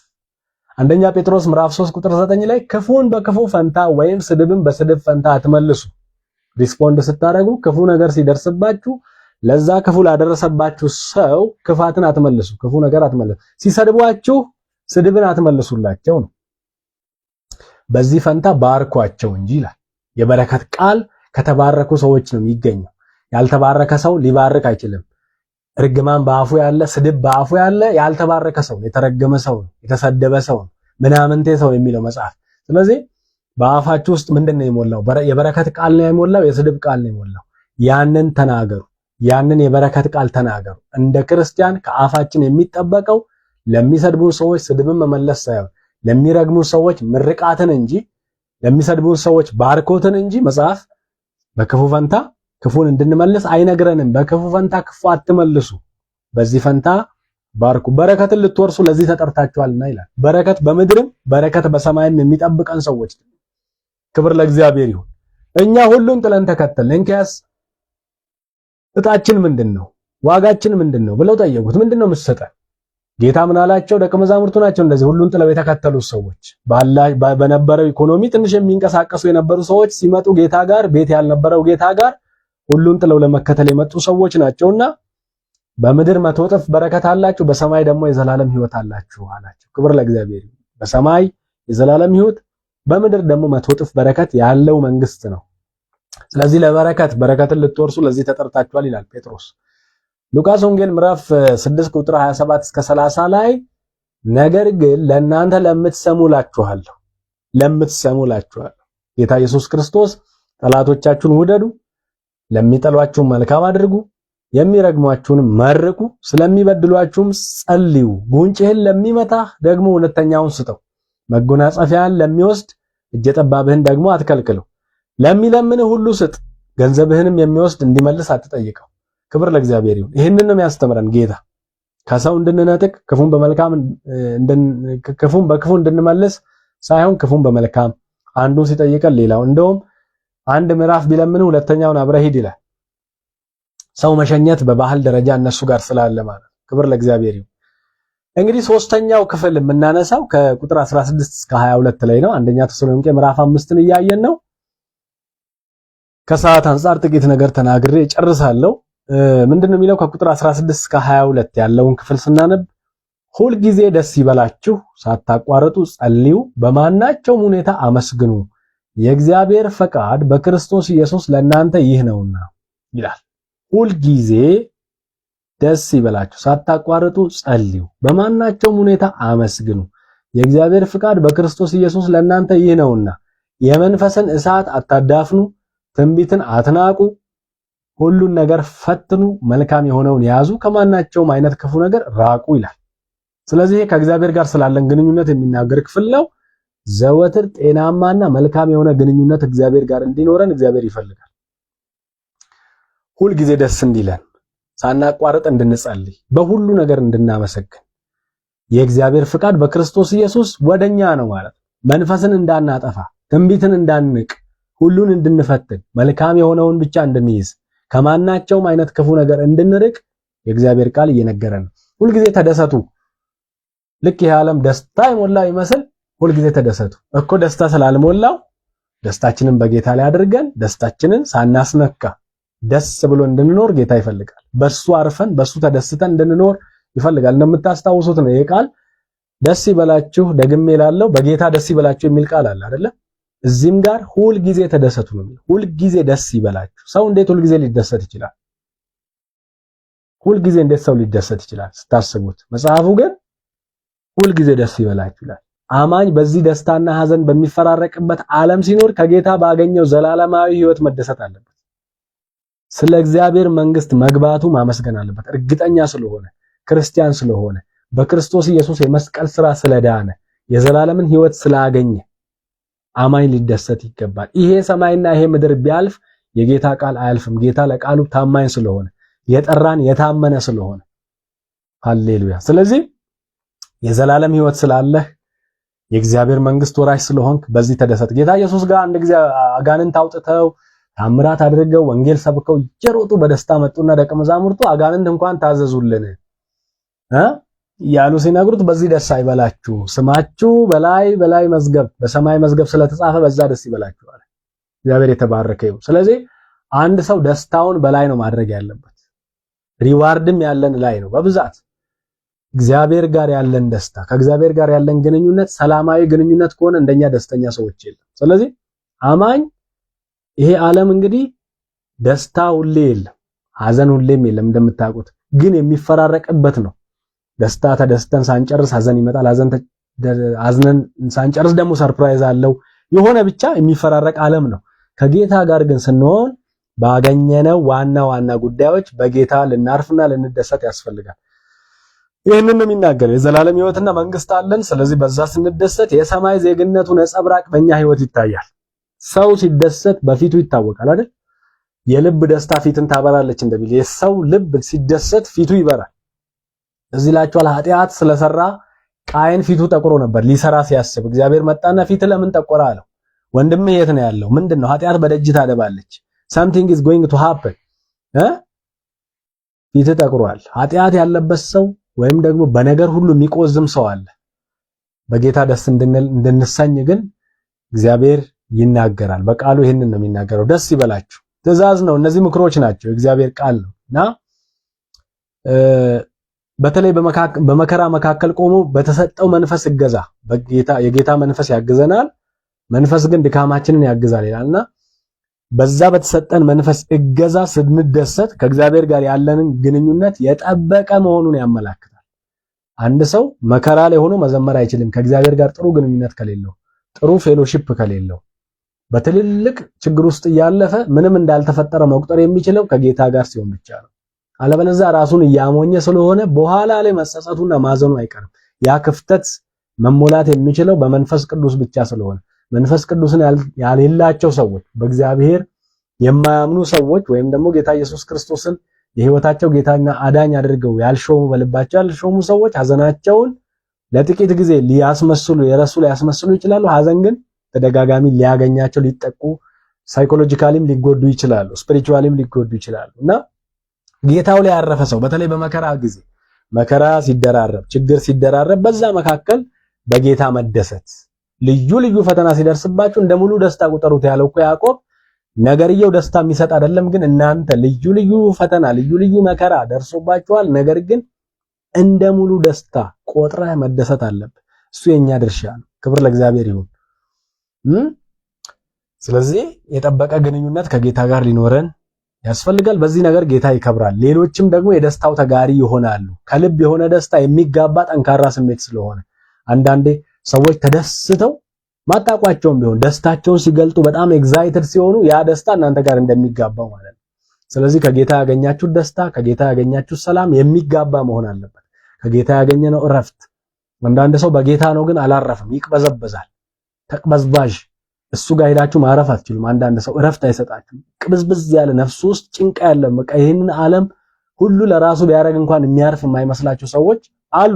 አንደኛ ጴጥሮስ ምዕራፍ 3 ቁጥር 9 ላይ ክፉን በክፉ ፈንታ ወይም ስድብን በስድብ ፈንታ አትመልሱ። ሪስፖንድ ስታደርጉ ክፉ ነገር ሲደርስባችሁ ለዛ ክፉ ላደረሰባችሁ ሰው ክፋትን አትመልሱ፣ ክፉ ነገር አትመልሱ። ሲሰድቧችሁ ስድብን አትመልሱላቸው ነው። በዚህ ፈንታ ባርኳቸው እንጂ ይላል። የበረከት ቃል ከተባረኩ ሰዎች ነው የሚገኘው። ያልተባረከ ሰው ሊባርክ አይችልም። እርግማን በአፉ ያለ፣ ስድብ በአፉ ያለ ያልተባረከ ሰው፣ የተረገመ ሰው፣ የተሰደበ ሰው፣ ምናምንቴ ሰው የሚለው መጽሐፍ። ስለዚህ በአፋችሁ ውስጥ ምንድነው የሞላው? የበረከት ቃል ነው የሞላው? የስድብ ቃል ነው የሞላው? ያንን ተናገሩ። ያንን የበረከት ቃል ተናገሩ። እንደ ክርስቲያን ከአፋችን የሚጠበቀው ለሚሰድቡን ሰዎች ስድብን መመለስ ሳይሆን ለሚረግሙን ሰዎች ምርቃትን እንጂ ለሚሰድቡን ሰዎች ባርኮትን እንጂ መጽሐፍ በክፉ ፈንታ ክፉን እንድንመልስ አይነግረንም። በክፉ ፈንታ ክፉ አትመልሱ፣ በዚህ ፈንታ ባርኩ፣ በረከትን ልትወርሱ ለዚህ ተጠርታችኋልና ይላል። በረከት በምድርም በረከት በሰማይም የሚጠብቀን ሰዎች። ክብር ለእግዚአብሔር ይሁን። እኛ ሁሉን ጥለን ተከተልን። እንኪያስ እጣችን ምንድነው? ዋጋችን ምንድነው ብለው ጠየቁት። ምንድነው የምትሰጠን? ጌታ ምን አላቸው? ደቀ መዛሙርቱ ናቸው እንደዚህ ሁሉን ጥለው የተከተሉት ሰዎች። በነበረው ኢኮኖሚ ትንሽ የሚንቀሳቀሱ የነበሩ ሰዎች ሲመጡ ጌታ ጋር፣ ቤት ያልነበረው ጌታ ጋር ሁሉን ጥለው ለመከተል የመጡ ሰዎች ናቸውና በምድር 100 እጥፍ በረከት አላችሁ፣ በሰማይ ደግሞ የዘላለም ሕይወት አላችሁ አላቸው። ክብር ለእግዚአብሔር። በሰማይ የዘላለም ሕይወት፣ በምድር ደግሞ 100 እጥፍ በረከት ያለው መንግስት ነው። ስለዚህ በረከትን ልትወርሱ ለዚህ ተጠርታችኋል ይላል ጴጥሮስ። ሉቃስ ወንጌል ምዕራፍ 6 ቁጥር 27 እስከ 30 ላይ ነገር ግን ለእናንተ ለምትሰሙ እላችኋለሁ ጌታ ኢየሱስ ክርስቶስ ጠላቶቻችሁን ውደዱ፣ ለሚጠሏችሁ መልካም አድርጉ፣ የሚረግሟችሁንም መርቁ፣ ስለሚበድሏችሁም ጸልዩ። ጉንጭህን ለሚመታህ ደግሞ ሁለተኛውን ስጠው፣ መጎናጸፊያን ለሚወስድ እጀ ጠባብህን ደግሞ አትከልክለው። ለሚለምንህ ሁሉ ስጥ፣ ገንዘብህንም የሚወስድ እንዲመልስ አትጠይቀው። ክብር ለእግዚአብሔር ይሁን። ይህንን ነው የሚያስተምረን ጌታ። ከሰው እንድንነጥቅ ክፉን በክፉ እንድንመልስ ሳይሆን ክፉን በመልካም አንዱን ሲጠይቀን ሌላው እንደውም አንድ ምዕራፍ ቢለምን ሁለተኛውን አብረህ ሂድ ይላል። ሰው መሸኘት በባህል ደረጃ እነሱ ጋር ስላለ ማለት። ክብር ለእግዚአብሔር ይሁን። እንግዲህ ሶስተኛው ክፍል የምናነሳው ከቁጥር 16 እስከ 22 ላይ ነው። አንደኛ ተሰሎንቄ ምዕራፍ 5ን እያየን ነው። ከሰዓት አንፃር ጥቂት ነገር ተናግሬ ጨርሳለሁ። ምንድነው የሚለው? ከቁጥር 16 እስከ 22 ያለውን ክፍል ስናነብ ሁል ጊዜ ደስ ይበላችሁ፣ ሳታቋርጡ ጸልዩ፣ በማናቸውም ሁኔታ አመስግኑ፣ የእግዚአብሔር ፈቃድ በክርስቶስ ኢየሱስ ለእናንተ ይህ ነውና ይላል። ሁል ጊዜ ደስ ይበላችሁ፣ ሳታቋርጡ ጸልዩ፣ በማናቸውም ሁኔታ አመስግኑ፣ የእግዚአብሔር ፈቃድ በክርስቶስ ኢየሱስ ለእናንተ ይህ ነውና። የመንፈስን እሳት አታዳፍኑ፣ ትንቢትን አትናቁ፣ ሁሉን ነገር ፈትኑ፣ መልካም የሆነውን ያዙ፣ ከማናቸውም አይነት ክፉ ነገር ራቁ ይላል። ስለዚህ ከእግዚአብሔር ጋር ስላለን ግንኙነት የሚናገር ክፍል ነው። ዘወትር ጤናማና መልካም የሆነ ግንኙነት እግዚአብሔር ጋር እንዲኖረን እግዚአብሔር ይፈልጋል። ሁል ጊዜ ደስ እንዲለን፣ ሳናቋርጥ እንድንጸልይ፣ በሁሉ ነገር እንድናመሰግን፣ የእግዚአብሔር ፍቃድ በክርስቶስ ኢየሱስ ወደኛ ነው ማለት መንፈስን እንዳናጠፋ፣ ትንቢትን እንዳንቅ፣ ሁሉን እንድንፈትን፣ መልካም የሆነውን ብቻ እንድንይዝ፣ ከማናቸውም አይነት ክፉ ነገር እንድንርቅ የእግዚአብሔር ቃል እየነገረን ነው። ሁልጊዜ ተደሰቱ። ልክ ይህ ዓለም ደስታ የሞላ ይመስል ሁልጊዜ ተደሰቱ እኮ። ደስታ ስላልሞላው ደስታችንን በጌታ ላይ አድርገን ደስታችንን ሳናስነካ ደስ ብሎ እንድንኖር ጌታ ይፈልጋል። በሱ አርፈን በሱ ተደስተን እንድንኖር ይፈልጋል። እንደምታስታውሱት ነው ይሄ ቃል ደስ ይበላችሁ፣ ደግሜ እላለሁ በጌታ ደስ ይበላችሁ የሚል ቃል አለ አይደለ? እዚህም ጋር ሁል ጊዜ ተደሰቱ ነው የሚለው። ሁል ጊዜ ደስ ይበላችሁ። ሰው እንዴት ሁል ጊዜ ሊደሰት ይችላል? ሁል ጊዜ እንዴት ሰው ሊደሰት ይችላል ስታስቡት? መጽሐፉ ግን ሁል ጊዜ ደስ ይበላችሁ ይላል። አማኝ በዚህ ደስታና ሐዘን በሚፈራረቅበት ዓለም ሲኖር ከጌታ ባገኘው ዘላለማዊ ሕይወት መደሰት አለበት። ስለ እግዚአብሔር መንግስት መግባቱ ማመስገን አለበት። እርግጠኛ ስለሆነ ክርስቲያን ስለሆነ በክርስቶስ ኢየሱስ የመስቀል ሥራ ስለዳነ የዘላለምን ሕይወት ስላገኘ አማኝ ሊደሰት ይገባል። ይሄ ሰማይና ይሄ ምድር ቢያልፍ የጌታ ቃል አያልፍም። ጌታ ለቃሉ ታማኝ ስለሆነ የጠራን የታመነ ስለሆነ ሃሌሉያ። ስለዚህ የዘላለም ሕይወት ስላለህ የእግዚአብሔር መንግስት ወራሽ ስለሆንክ በዚህ ተደሰት። ጌታ ኢየሱስ ጋር አንድ ጊዜ አጋንንት አውጥተው ታምራት አድርገው ወንጌል ሰብከው እየሮጡ በደስታ መጡና ደቀ መዛሙርቱ አጋንንት እንኳን ታዘዙልን፣ ያሉ ሲነግሩት በዚህ ደስ አይበላችሁ፣ ስማችሁ በላይ መዝገብ በሰማይ መዝገብ ስለተጻፈ በዛ ደስ ይበላችሁ አለ። እግዚአብሔር የተባረከ ይሁን። ስለዚህ አንድ ሰው ደስታውን በላይ ነው ማድረግ ያለበት። ሪዋርድም ያለን ላይ ነው በብዛት እግዚአብሔር ጋር ያለን ደስታ፣ ከእግዚአብሔር ጋር ያለን ግንኙነት ሰላማዊ ግንኙነት ከሆነ እንደኛ ደስተኛ ሰዎች የለም። ስለዚህ አማኝ ይሄ ዓለም እንግዲህ ደስታ ሁሌ የለም፣ ሐዘን ሁሌም የለም እንደምታውቁት፣ ግን የሚፈራረቅበት ነው። ደስታ ተደስተን ሳንጨርስ ሐዘን ይመጣል፣ ሐዘን ሳንጨርስ ደግሞ ሰርፕራይዝ አለው። የሆነ ብቻ የሚፈራረቅ ዓለም ነው። ከጌታ ጋር ግን ስንሆን ባገኘነው ዋና ጉዳዮች በጌታ ልናርፍና ልንደሰት ያስፈልጋል። ይህንን ነው የሚናገረው። የዘላለም ሕይወትና መንግስት አለን። ስለዚህ በዛ ስንደሰት የሰማይ ዜግነቱ ነጸብራቅ በእኛ ሕይወት ይታያል። ሰው ሲደሰት በፊቱ ይታወቃል አይደል? የልብ ደስታ ፊትን ታበራለች እንደሚል የሰው ልብ ሲደሰት ፊቱ ይበራል። እዚህ ላችኋል ኃጢአት ስለሰራ ቃየን ፊቱ ጠቁሮ ነበር ሊሰራ ሲያስብ። እግዚአብሔር መጣና ፊት ለምን ጠቆረ አለው። ወንድምህ የት ነው ያለው? ምንድነው? ኃጢአት በደጅ ታደባለች። something is going to happen ፊት ጠቁሯል። ኃጢአት ያለበት ሰው ወይም ደግሞ በነገር ሁሉ የሚቆዝም ሰው አለ። በጌታ ደስ እንድንሰኝ ግን እግዚአብሔር ይናገራል። በቃሉ ይህንን ነው የሚናገረው። ደስ ይበላችሁ ትእዛዝ ነው። እነዚህ ምክሮች ናቸው፣ እግዚአብሔር ቃል ነውና በተለይ በመከራ መካከል ቆሞ በተሰጠው መንፈስ እገዛ የጌታ መንፈስ ያግዘናል። መንፈስ ግን ድካማችንን ያግዛል ይላልና በዛ በተሰጠን መንፈስ እገዛ ስንደሰት ከእግዚአብሔር ጋር ያለንን ግንኙነት የጠበቀ መሆኑን ያመላክታል። አንድ ሰው መከራ ላይ ሆኖ መዘመር አይችልም ከእግዚአብሔር ጋር ጥሩ ግንኙነት ከሌለው፣ ጥሩ ፌሎሺፕ ከሌለው። በትልልቅ ችግር ውስጥ እያለፈ ምንም እንዳልተፈጠረ መቁጠር የሚችለው ከጌታ ጋር ሲሆን ብቻ ነው። አለበለዚያ ራሱን እያሞኘ ስለሆነ በኋላ ላይ መጸጸቱና ማዘኑ አይቀርም። ያ ክፍተት መሞላት የሚችለው በመንፈስ ቅዱስ ብቻ ስለሆነ መንፈስ ቅዱስን ያሌላቸው ሰዎች፣ በእግዚአብሔር የማያምኑ ሰዎች ወይም ደግሞ ጌታ ኢየሱስ ክርስቶስን የሕይወታቸው ጌታና አዳኝ አድርገው ያልሾሙ በልባቸው ያልሾሙ ሰዎች ሐዘናቸውን ለጥቂት ጊዜ ሊያስመስሉ ይችላሉ። ሐዘን ግን ተደጋጋሚ ሊያገኛቸው ሊጠቁ፣ ሳይኮሎጂካሊም ሊጎዱ ይችላሉ፣ ስፒሪቹዋሊም ሊጎዱ ይችላሉ። እና ጌታው ላይ ያረፈ ሰው በተለይ በመከራ ጊዜ መከራ ሲደራረብ፣ ችግር ሲደራረብ በዛ መካከል በጌታ መደሰት፣ ልዩ ፈተና ሲደርስባችሁ እንደ ሙሉ ደስታ ቁጠሩት ያለው እኮ ያዕቆብ። ነገርየው ደስታ የሚሰጥ አይደለም፣ ግን እናንተ ልዩ ፈተና ልዩ መከራ ደርሶባችኋል። ነገር ግን እንደ ሙሉ ደስታ ቆጥረህ መደሰት አለብህ። እሱ የኛ ድርሻ ነው። ክብር ለእግዚአብሔር ይሁን። ስለዚህ የጠበቀ ግንኙነት ከጌታ ጋር ሊኖረን ያስፈልጋል። በዚህ ነገር ጌታ ይከብራል። ሌሎችም ደግሞ የደስታው ተጋሪ ይሆናሉ። ከልብ የሆነ ደስታ የሚጋባ ጠንካራ ስሜት ስለሆነ አንዳንዴ ሰዎች ተደስተው ማጣቋቸውም ቢሆን ደስታቸውን ሲገልጡ በጣም ኤግዛይትድ ሲሆኑ ያ ደስታ እናንተ ጋር እንደሚጋባው ማለት ነው። ስለዚህ ከጌታ ያገኛችሁት ደስታ፣ ከጌታ ያገኛችሁት ሰላም የሚጋባ መሆን አለበት። ከጌታ ያገኘነው እረፍት። አንዳንድ ሰው በጌታ ነው ግን አላረፈም፣ ይቅበዘበዛል፣ ተቅበዝባዥ። እሱ ጋር ሄዳችሁ ማረፍ አትችሉም። አንዳንድ ሰው እረፍት አይሰጣችሁም። ቅብዝብዝ ያለ ነፍሱ ውስጥ ጭንቃ ያለ በቃ ይሄንን ዓለም ሁሉ ለራሱ ቢያደርግ እንኳን የሚያርፍ የማይመስላቸው ሰዎች አሉ።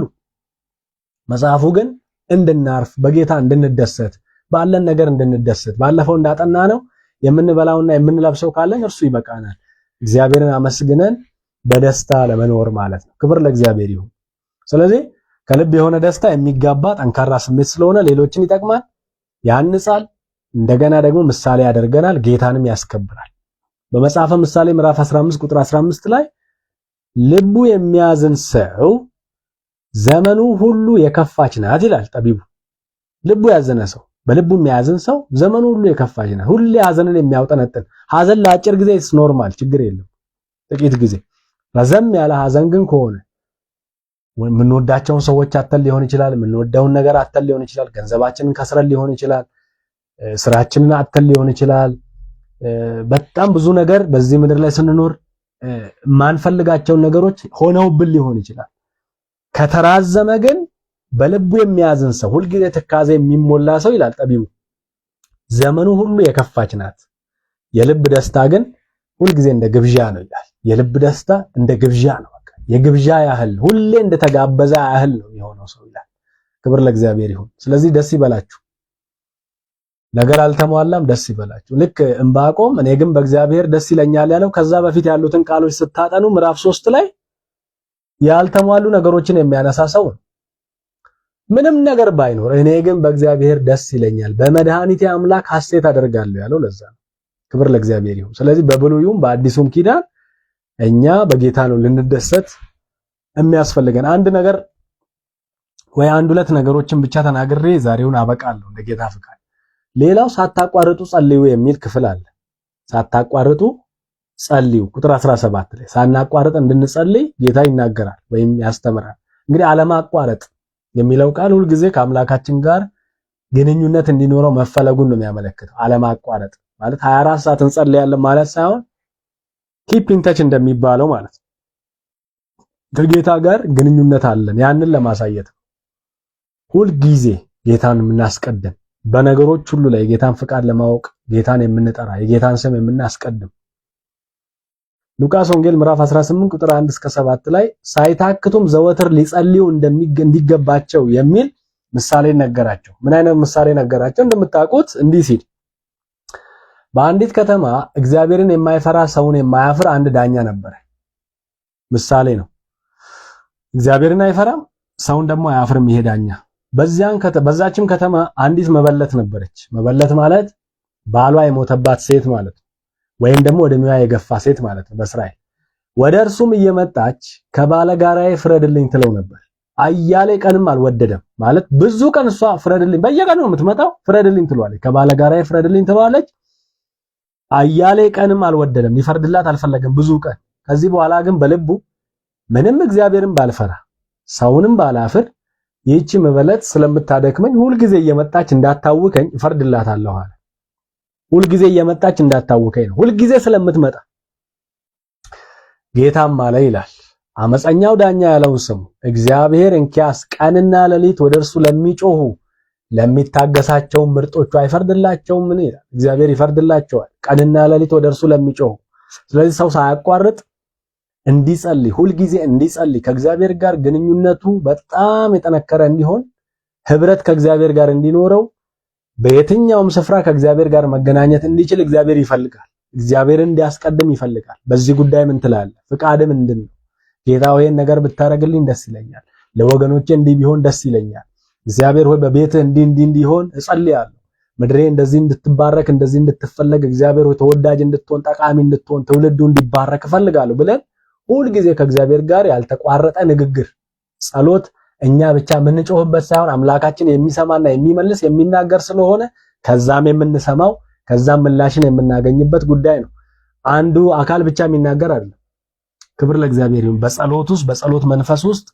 መጽሐፉ ግን እንድናርፍ በጌታ እንድንደሰት ባለን ነገር እንድንደሰት ባለፈው እንዳጠና ነው የምንበላውና የምንለብሰው ካለን እርሱ ይበቃናል። እግዚአብሔርን አመስግነን በደስታ ለመኖር ማለት ነው። ክብር ለእግዚአብሔር ይሁን። ስለዚህ ከልብ የሆነ ደስታ የሚጋባ ጠንካራ ስሜት ስለሆነ ሌሎችን ይጠቅማል፣ ያንጻል፣ እንደገና ደግሞ ምሳሌ ያደርገናል፣ ጌታንም ያስከብራል። በመጽሐፈ ምሳሌ ምዕራፍ 15 ቁጥር 15 ላይ ልቡ የሚያዝን ሰው ዘመኑ ሁሉ የከፋች ናት ይላል ጠቢቡ። ልቡ ያዘነ ሰው፣ በልቡ የሚያዝን ሰው ዘመኑ ሁሉ የከፋች ናት። ሁሌ ሐዘንን የሚያውጠነጥን ሐዘን ለአጭር ጊዜ ኖርማል ችግር የለም፣ ጥቂት ጊዜ። ረዘም ያለ ሐዘን ግን ከሆነ የምንወዳቸውን ሰዎች አተን ሊሆን ይችላል፣ የምንወደውን ነገር አተን ሊሆን ይችላል፣ ገንዘባችንን ከስረን ሊሆን ይችላል፣ ስራችንን አተን ሊሆን ይችላል። በጣም ብዙ ነገር በዚህ ምድር ላይ ስንኖር ማንፈልጋቸውን ነገሮች ሆነውብን ሊሆን ይችላል። ከተራዘመ ግን በልቡ የሚያዝን ሰው ሁልጊዜ ትካዜ የሚሞላ ሰው ይላል ጠቢቡ ዘመኑ ሁሉ የከፋች ናት። የልብ ደስታ ግን ሁልጊዜ እንደ ግብዣ ነው ይላል። የልብ ደስታ እንደ ግብዣ ነው። በቃ የግብዣ ያህል ሁሌ እንደተጋበዘ ያህል ነው የሆነው ሰው ይላል። ክብር ለእግዚአብሔር ይሁን። ስለዚህ ደስ ይበላችሁ። ነገር አልተሟላም፣ ደስ ይበላችሁ። ልክ ዕንባቆም እኔ ግን በእግዚአብሔር ደስ ይለኛል ያለው ከዛ በፊት ያሉትን ቃሎች ስታጠኑ ምዕራፍ 3 ላይ ያልተሟሉ ነገሮችን የሚያነሳ ሰው ነው። ምንም ነገር ባይኖር እኔ ግን በእግዚአብሔር ደስ ይለኛል፣ በመድኃኒቴ አምላክ ሐሴት አደርጋለሁ ያለው ለዛ ነው። ክብር ለእግዚአብሔር ይሁን። ስለዚህ በብሉይም በአዲሱም ኪዳን እኛ በጌታ ነው ልንደሰት የሚያስፈልገን። አንድ ነገር ወይ አንድ ሁለት ነገሮችን ብቻ ተናግሬ ዛሬውን አበቃለሁ እንደ ጌታ ፍቃድ። ሌላው ሳታቋርጡ ጸልዩ የሚል ክፍል አለ። ሳታቋርጡ ጸልዩ ቁጥር 17 ላይ ሳናቋርጥ እንድንጸልይ ጌታ ይናገራል ወይም ያስተምራል። እንግዲህ አለማቋረጥ የሚለው ቃል ሁል ጊዜ ከአምላካችን ጋር ግንኙነት እንዲኖረው መፈለጉን ነው የሚያመለክተው። አለማቋረጥ ማለት 24 ሰዓት እንጸልያለን ማለት ሳይሆን ኪፕ ኢን ተች እንደሚባለው ማለት ነው። ከጌታ ጋር ግንኙነት አለን። ያንን ለማሳየት ሁል ጊዜ ጌታን የምናስቀድም በነገሮች ሁሉ ላይ የጌታን ፍቃድ ለማወቅ ጌታን የምንጠራ የጌታን ስም የምናስቀድም። ሉቃስ ወንጌል ምዕራፍ 18 ቁጥር 1 እስከ 7 ላይ ሳይታክቱም ዘወትር ሊጸልዩ እንዲገባቸው የሚል ምሳሌ ነገራቸው። ምን አይነት ምሳሌ ነገራቸው? እንደምታውቁት እንዲህ ሲል በአንዲት ከተማ እግዚአብሔርን የማይፈራ ሰውን የማያፍር አንድ ዳኛ ነበረ። ምሳሌ ነው። እግዚአብሔርን አይፈራም፣ ሰውን ደግሞ አያፍርም ይሄ ዳኛ። በዛችም ከተማ አንዲት መበለት ነበረች። መበለት ማለት ባሏ የሞተባት ሴት ማለት ነው፣ ወይም ደግሞ ዕድሜዋ የገፋ ሴት ማለት ነው በእስራኤል። ወደ እርሱም እየመጣች ከባለጋራዬ ፍረድልኝ ትለው ነበር። አያሌ ቀንም አልወደደም ማለት ብዙ ቀን እሷ ፍረድልኝ፣ በየቀኑ ነው የምትመጣው፣ ፍረድልኝ ትለዋለች። ከባለጋራዬ ፍረድልኝ ትለዋለች። አያሌ ቀንም አልወደደም፣ ሊፈርድላት አልፈለገም ብዙ ቀን። ከዚህ በኋላ ግን በልቡ ምንም እግዚአብሔርን ባልፈራ ሰውንም ባላፍር ይህች መበለት ስለምታደክመኝ ሁልጊዜ እየመጣች እንዳታውከኝ እፈርድላታለሁ አለ። ሁልጊዜ እየመጣች እንዳታውከኝ ነው፣ ሁልጊዜ ስለምትመጣ። ጌታም አለ ይላል አመፀኛው ዳኛ ያለውን ስሙ። እግዚአብሔር እንኪያስ ቀንና ሌሊት ወደ እርሱ ለሚጮሁ ለሚታገሳቸው ምርጦቹ አይፈርድላቸውም? ምን ይላል? እግዚአብሔር ይፈርድላቸዋል ቀንና ሌሊት ወደ እርሱ ለሚጮሁ። ስለዚህ ሰው ሳያቋርጥ እንዲጸልይ፣ ሁልጊዜ እንዲጸልይ፣ ከእግዚአብሔር ጋር ግንኙነቱ በጣም የጠነከረ እንዲሆን፣ ህብረት ከእግዚአብሔር ጋር እንዲኖረው፣ በየትኛውም ስፍራ ከእግዚአብሔር ጋር መገናኘት እንዲችል እግዚአብሔር ይፈልጋል። እግዚአብሔርን እንዲያስቀድም ይፈልጋል። በዚህ ጉዳይ ምን ትላለህ? ፍቃድ ምንድን ነው? ጌታ ሆይ ነገር ብታረግልኝ ደስ ይለኛል፣ ለወገኖቼ እንዲህ ቢሆን ደስ ይለኛል። እግዚአብሔር ሆይ በቤትህ እንዲህ እንዲሆን እጸልያለሁ። ምድሬ እንደዚህ እንድትባረክ፣ እንደዚህ እንድትፈለግ፣ እግዚአብሔር ሆይ ተወዳጅ እንድትሆን፣ ጠቃሚ እንድትሆን፣ ትውልዱ እንዲባረክ እፈልጋለሁ ብለን ሁል ጊዜ ከእግዚአብሔር ጋር ያልተቋረጠ ንግግር፣ ጸሎት እኛ ብቻ የምንጮህበት ሳይሆን አምላካችን የሚሰማና የሚመልስ የሚናገር ስለሆነ ከዛም የምንሰማው ከዛም ምላሽን የምናገኝበት ጉዳይ ነው። አንዱ አካል ብቻ የሚናገር አይደለም። ክብር ለእግዚአብሔር ይሁን። በጸሎት ውስጥ በጸሎት መንፈስ ውስጥ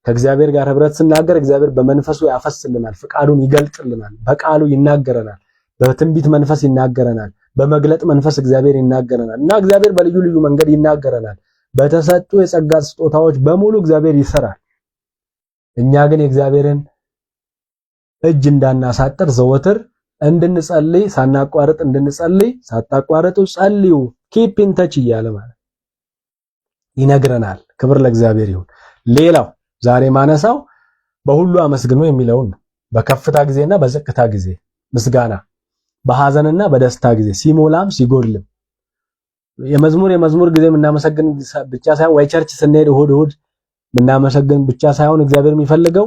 ከእግዚአብሔር ጋር ህብረት ስናገር እግዚአብሔር በመንፈሱ ያፈስልናል፣ ፍቃዱን ይገልጥልናል፣ በቃሉ ይናገረናል፣ በትንቢት መንፈስ ይናገረናል፣ በመግለጥ መንፈስ እግዚአብሔር ይናገረናል እና እግዚአብሔር በልዩ ልዩ መንገድ ይናገረናል። በተሰጡ የጸጋ ስጦታዎች በሙሉ እግዚአብሔር ይሰራል። እኛ ግን የእግዚአብሔርን እጅ እንዳናሳጥር ዘወትር እንድንጸልይ፣ ሳናቋርጥ እንድንጸልይ፣ ሳታቋርጡ ጸልዩ ኪፕ ኢን ተች እያለ ማለት ይነግረናል። ክብር ለእግዚአብሔር ይሁን። ሌላው ዛሬ ማነሳው በሁሉ አመስግኑ የሚለውን ነው። በከፍታ ጊዜና በዝቅታ ጊዜ ምስጋና፣ በሐዘንና በደስታ ጊዜ፣ ሲሞላም ሲጎድልም የመዝሙር ጊዜ የምናመሰግን ብቻ ሳይሆን ወይ ቸርች ስንሄድ እሁድ የምናመሰግን ብቻ ሳይሆን እግዚአብሔር የሚፈልገው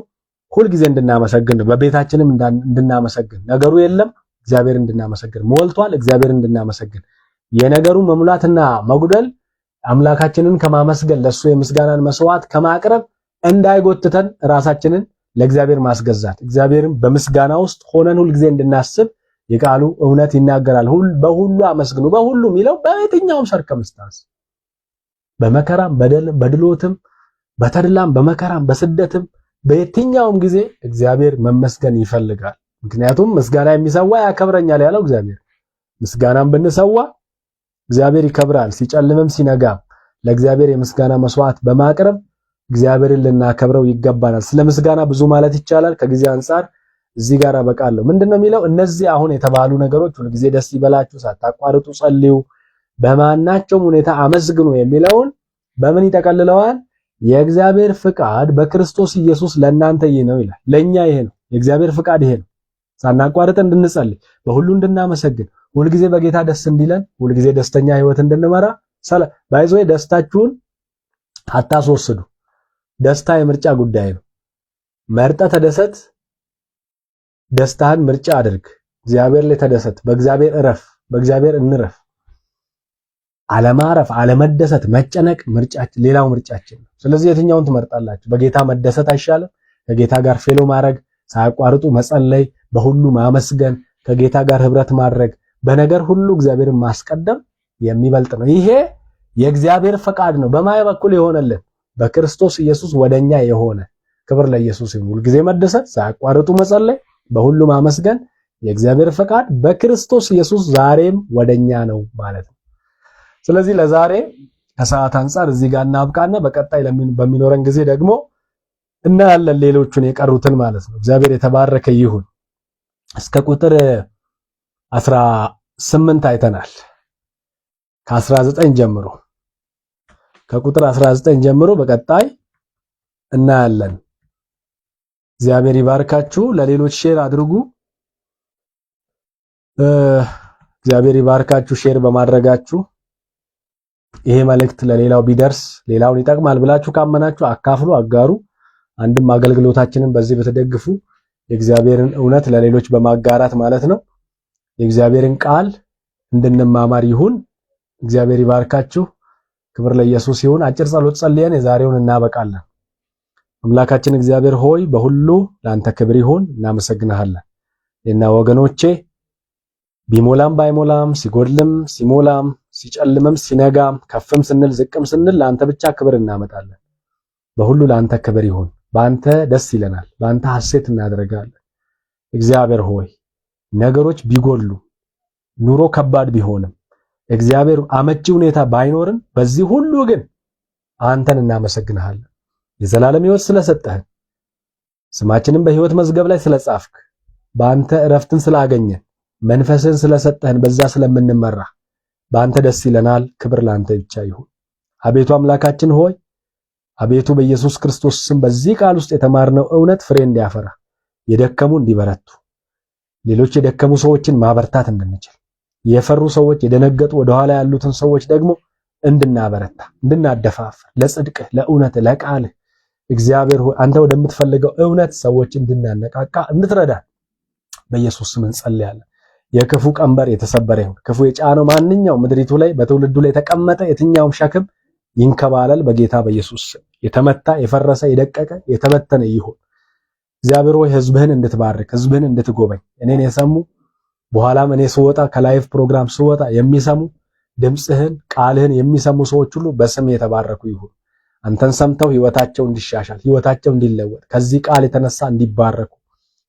ሁል ጊዜ እንድናመሰግን ነው። በቤታችንም እንድናመሰግን፣ ነገሩ የለም እግዚአብሔር እንድናመሰግን፣ ሞልቷል እግዚአብሔር እንድናመሰግን። የነገሩ መሙላትና መጉደል አምላካችንን ከማመስገን ለሱ የምስጋናን መስዋዕት ከማቅረብ እንዳይጎትተን ራሳችንን ለእግዚአብሔር ማስገዛት፣ እግዚአብሔርን በምስጋና ውስጥ ሆነን ሁል ጊዜ እንድናስብ የቃሉ እውነት ይናገራል። በሁሉ አመስግኑ። በሁሉ የሚለው በየትኛውም ሰርከምስታንስ፣ በመከራም በድሎትም፣ በተድላም በመከራም በስደትም በየትኛውም ጊዜ እግዚአብሔር መመስገን ይፈልጋል። ምክንያቱም ምስጋና የሚሰዋ ያከብረኛል ያለው እግዚአብሔር። ምስጋናም ብንሰዋ እግዚአብሔር ይከብራል። ሲጨልምም ሲነጋም ለእግዚአብሔር የምስጋና መስዋዕት በማቅረብ እግዚአብሔርን ልናከብረው ይገባናል። ስለ ምስጋና ብዙ ማለት ይቻላል። ከጊዜ አንፃር እዚህ ጋር አበቃለሁ። ምንድነው የሚለው? እነዚህ አሁን የተባሉ ነገሮች ሁሉ ጊዜ ደስ ይበላችሁ፣ ሳታቋርጡ ጸልዩ፣ በማናቸውም ሁኔታ አመስግኑ የሚለውን በምን ይጠቀልለዋል? የእግዚአብሔር ፍቃድ በክርስቶስ ኢየሱስ ለእናንተ ይህ ነው ይላል። ለኛ ይሄ ነው የእግዚአብሔር ፍቃድ፣ ይሄ ነው። ሳናቋርጥ እንድንጸልይ፣ በሁሉ እንድናመሰግን፣ ሁልጊዜ በጌታ ደስ እንዲለን፣ ሁልጊዜ ደስተኛ ህይወት እንድንመራ። ባይዞይ ደስታችሁን አታስወስዱ። ደስታ የምርጫ ጉዳይ ነው። መርጠ ተደሰት። ደስታን ምርጫ አድርግ። እግዚአብሔር ላይ ተደሰት። በእግዚአብሔር እረፍ። በእግዚአብሔር እንረፍ። አለማረፍ፣ አለመደሰት፣ መጨነቅ ምርጫችን፣ ሌላው ምርጫችን ነው። ስለዚህ የትኛውን ትመርጣላችሁ? በጌታ መደሰት አይሻልም? ከጌታ ጋር ፌሎ ማድረግ፣ ሳያቋርጡ መጸለይ፣ በሁሉ ማመስገን፣ ከጌታ ጋር ህብረት ማድረግ፣ በነገር ሁሉ እግዚአብሔርን ማስቀደም የሚበልጥ ነው። ይሄ የእግዚአብሔር ፈቃድ ነው። በማየ በኩል የሆነልን በክርስቶስ ኢየሱስ ወደኛ የሆነ ክብር ለኢየሱስ ይሁን። ሁልጊዜ መደሰት፣ ሳያቋርጡ መጸለይ፣ በሁሉ ማመስገን የእግዚአብሔር ፈቃድ በክርስቶስ ኢየሱስ ዛሬም ወደኛ ነው ማለት ነው። ስለዚህ ለዛሬ ከሰዓት አንፃር እዚህ ጋር እናብቃና በቀጣይ በሚኖረን ጊዜ ደግሞ እናያለን ሌሎቹን የቀሩትን ማለት ነው። እግዚአብሔር የተባረከ ይሁን። እስከ ቁጥር 18 አይተናል። ከ19 ጀምሮ ከቁጥር 19 ጀምሮ በቀጣይ እናያለን። እግዚአብሔር ይባርካችሁ። ለሌሎች ሼር አድርጉ። እግዚአብሔር ይባርካችሁ ሼር በማድረጋችሁ። ይሄ መልእክት ለሌላው ቢደርስ ሌላውን ይጠቅማል ብላችሁ ካመናችሁ አካፍሉ፣ አጋሩ። አንድም አገልግሎታችንን በዚህ በተደግፉ የእግዚአብሔርን እውነት ለሌሎች በማጋራት ማለት ነው። የእግዚአብሔርን ቃል እንድንማማር ይሁን። እግዚአብሔር ይባርካችሁ። ክብር ለኢየሱስ ይሁን። አጭር ጸሎት ጸልየን የዛሬውን እናበቃለን። አምላካችን እግዚአብሔር ሆይ በሁሉ ለአንተ ክብር ይሁን። እናመሰግናለን። እና ወገኖቼ ቢሞላም ባይሞላም ሲጎድልም ሲሞላም ሲጨልምም ሲነጋም ከፍም ስንል ዝቅም ስንል ለአንተ ብቻ ክብር እናመጣለን። በሁሉ ለአንተ ክብር ይሁን። በአንተ ደስ ይለናል። በአንተ ሐሴት እናደርጋለን። እግዚአብሔር ሆይ ነገሮች ቢጎድሉ ኑሮ ከባድ ቢሆንም እግዚአብሔር አመቺ ሁኔታ ባይኖርም በዚህ ሁሉ ግን አንተን እናመሰግናለን። የዘላለም ሕይወት ስለሰጠህን፣ ስማችንን በሕይወት መዝገብ ላይ ስለጻፍክ፣ በአንተ እረፍትን ስላገኘን፣ መንፈስን ስለሰጠህን፣ በዛ ስለምንመራ በአንተ ደስ ይለናል። ክብር ለአንተ ብቻ ይሁን። አቤቱ አምላካችን ሆይ አቤቱ በኢየሱስ ክርስቶስ ስም በዚህ ቃል ውስጥ የተማርነው እውነት ፍሬ እንዲያፈራ፣ የደከሙ እንዲበረቱ፣ ሌሎች የደከሙ ሰዎችን ማበርታት እንድንችል፣ የፈሩ ሰዎች የደነገጡ ወደኋላ ያሉትን ሰዎች ደግሞ እንድናበረታ፣ እንድናደፋፍር፣ ለጽድቅህ፣ ለእውነትህ፣ ለቃልህ እግዚአብሔር ሆይ አንተ ወደምትፈልገው እውነት ሰዎች እንድናነቃቃ እንድትረዳን በኢየሱስ ስም እንጸልያለን። የክፉ ቀንበር የተሰበረ ይሁን። ክፉ የጫነው ማንኛውም ምድሪቱ ላይ በትውልዱ ላይ የተቀመጠ የትኛውም ሸክም ይንከባለል በጌታ በኢየሱስ ስም። የተመታ የፈረሰ የደቀቀ የተበተነ ይሁን። እግዚአብሔር ሆይ ሕዝብህን እንድትባርክ፣ ሕዝብህን እንድትጎበኝ፣ እኔን የሰሙ በኋላም እኔ ስወጣ ከላይቭ ፕሮግራም ስወጣ የሚሰሙ ድምጽህን ቃልህን የሚሰሙ ሰዎች ሁሉ በስም የተባረኩ ይሁን። አንተን ሰምተው ህይወታቸው እንዲሻሻል፣ ህይወታቸው እንዲለወጥ፣ ከዚህ ቃል የተነሳ እንዲባረኩ፣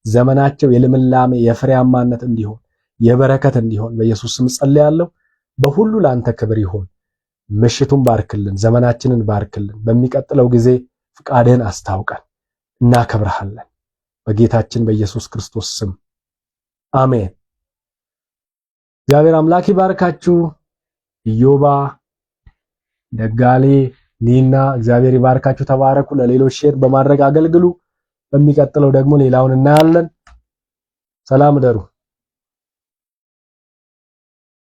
ዘመናቸው የልምላሜ የፍሬያማነት እንዲሆን፣ የበረከት እንዲሆን በኢየሱስ ስም ጸልያለሁ። በሁሉ ለአንተ ክብር ይሁን። ምሽቱን ባርክልን፣ ዘመናችንን ባርክልን። በሚቀጥለው ጊዜ ፍቃድህን አስታውቀን። እናከብርሃለን በጌታችን በኢየሱስ ክርስቶስ ስም አሜን። እግዚአብሔር አምላክ ይባርካችሁ። ኢዮባ ደጋሌ ኒና እግዚአብሔር ይባርካችሁ። ተባረኩ። ለሌሎች ሼር በማድረግ አገልግሉ። በሚቀጥለው ደግሞ ሌላውን እናያለን። ሰላም እደሩ።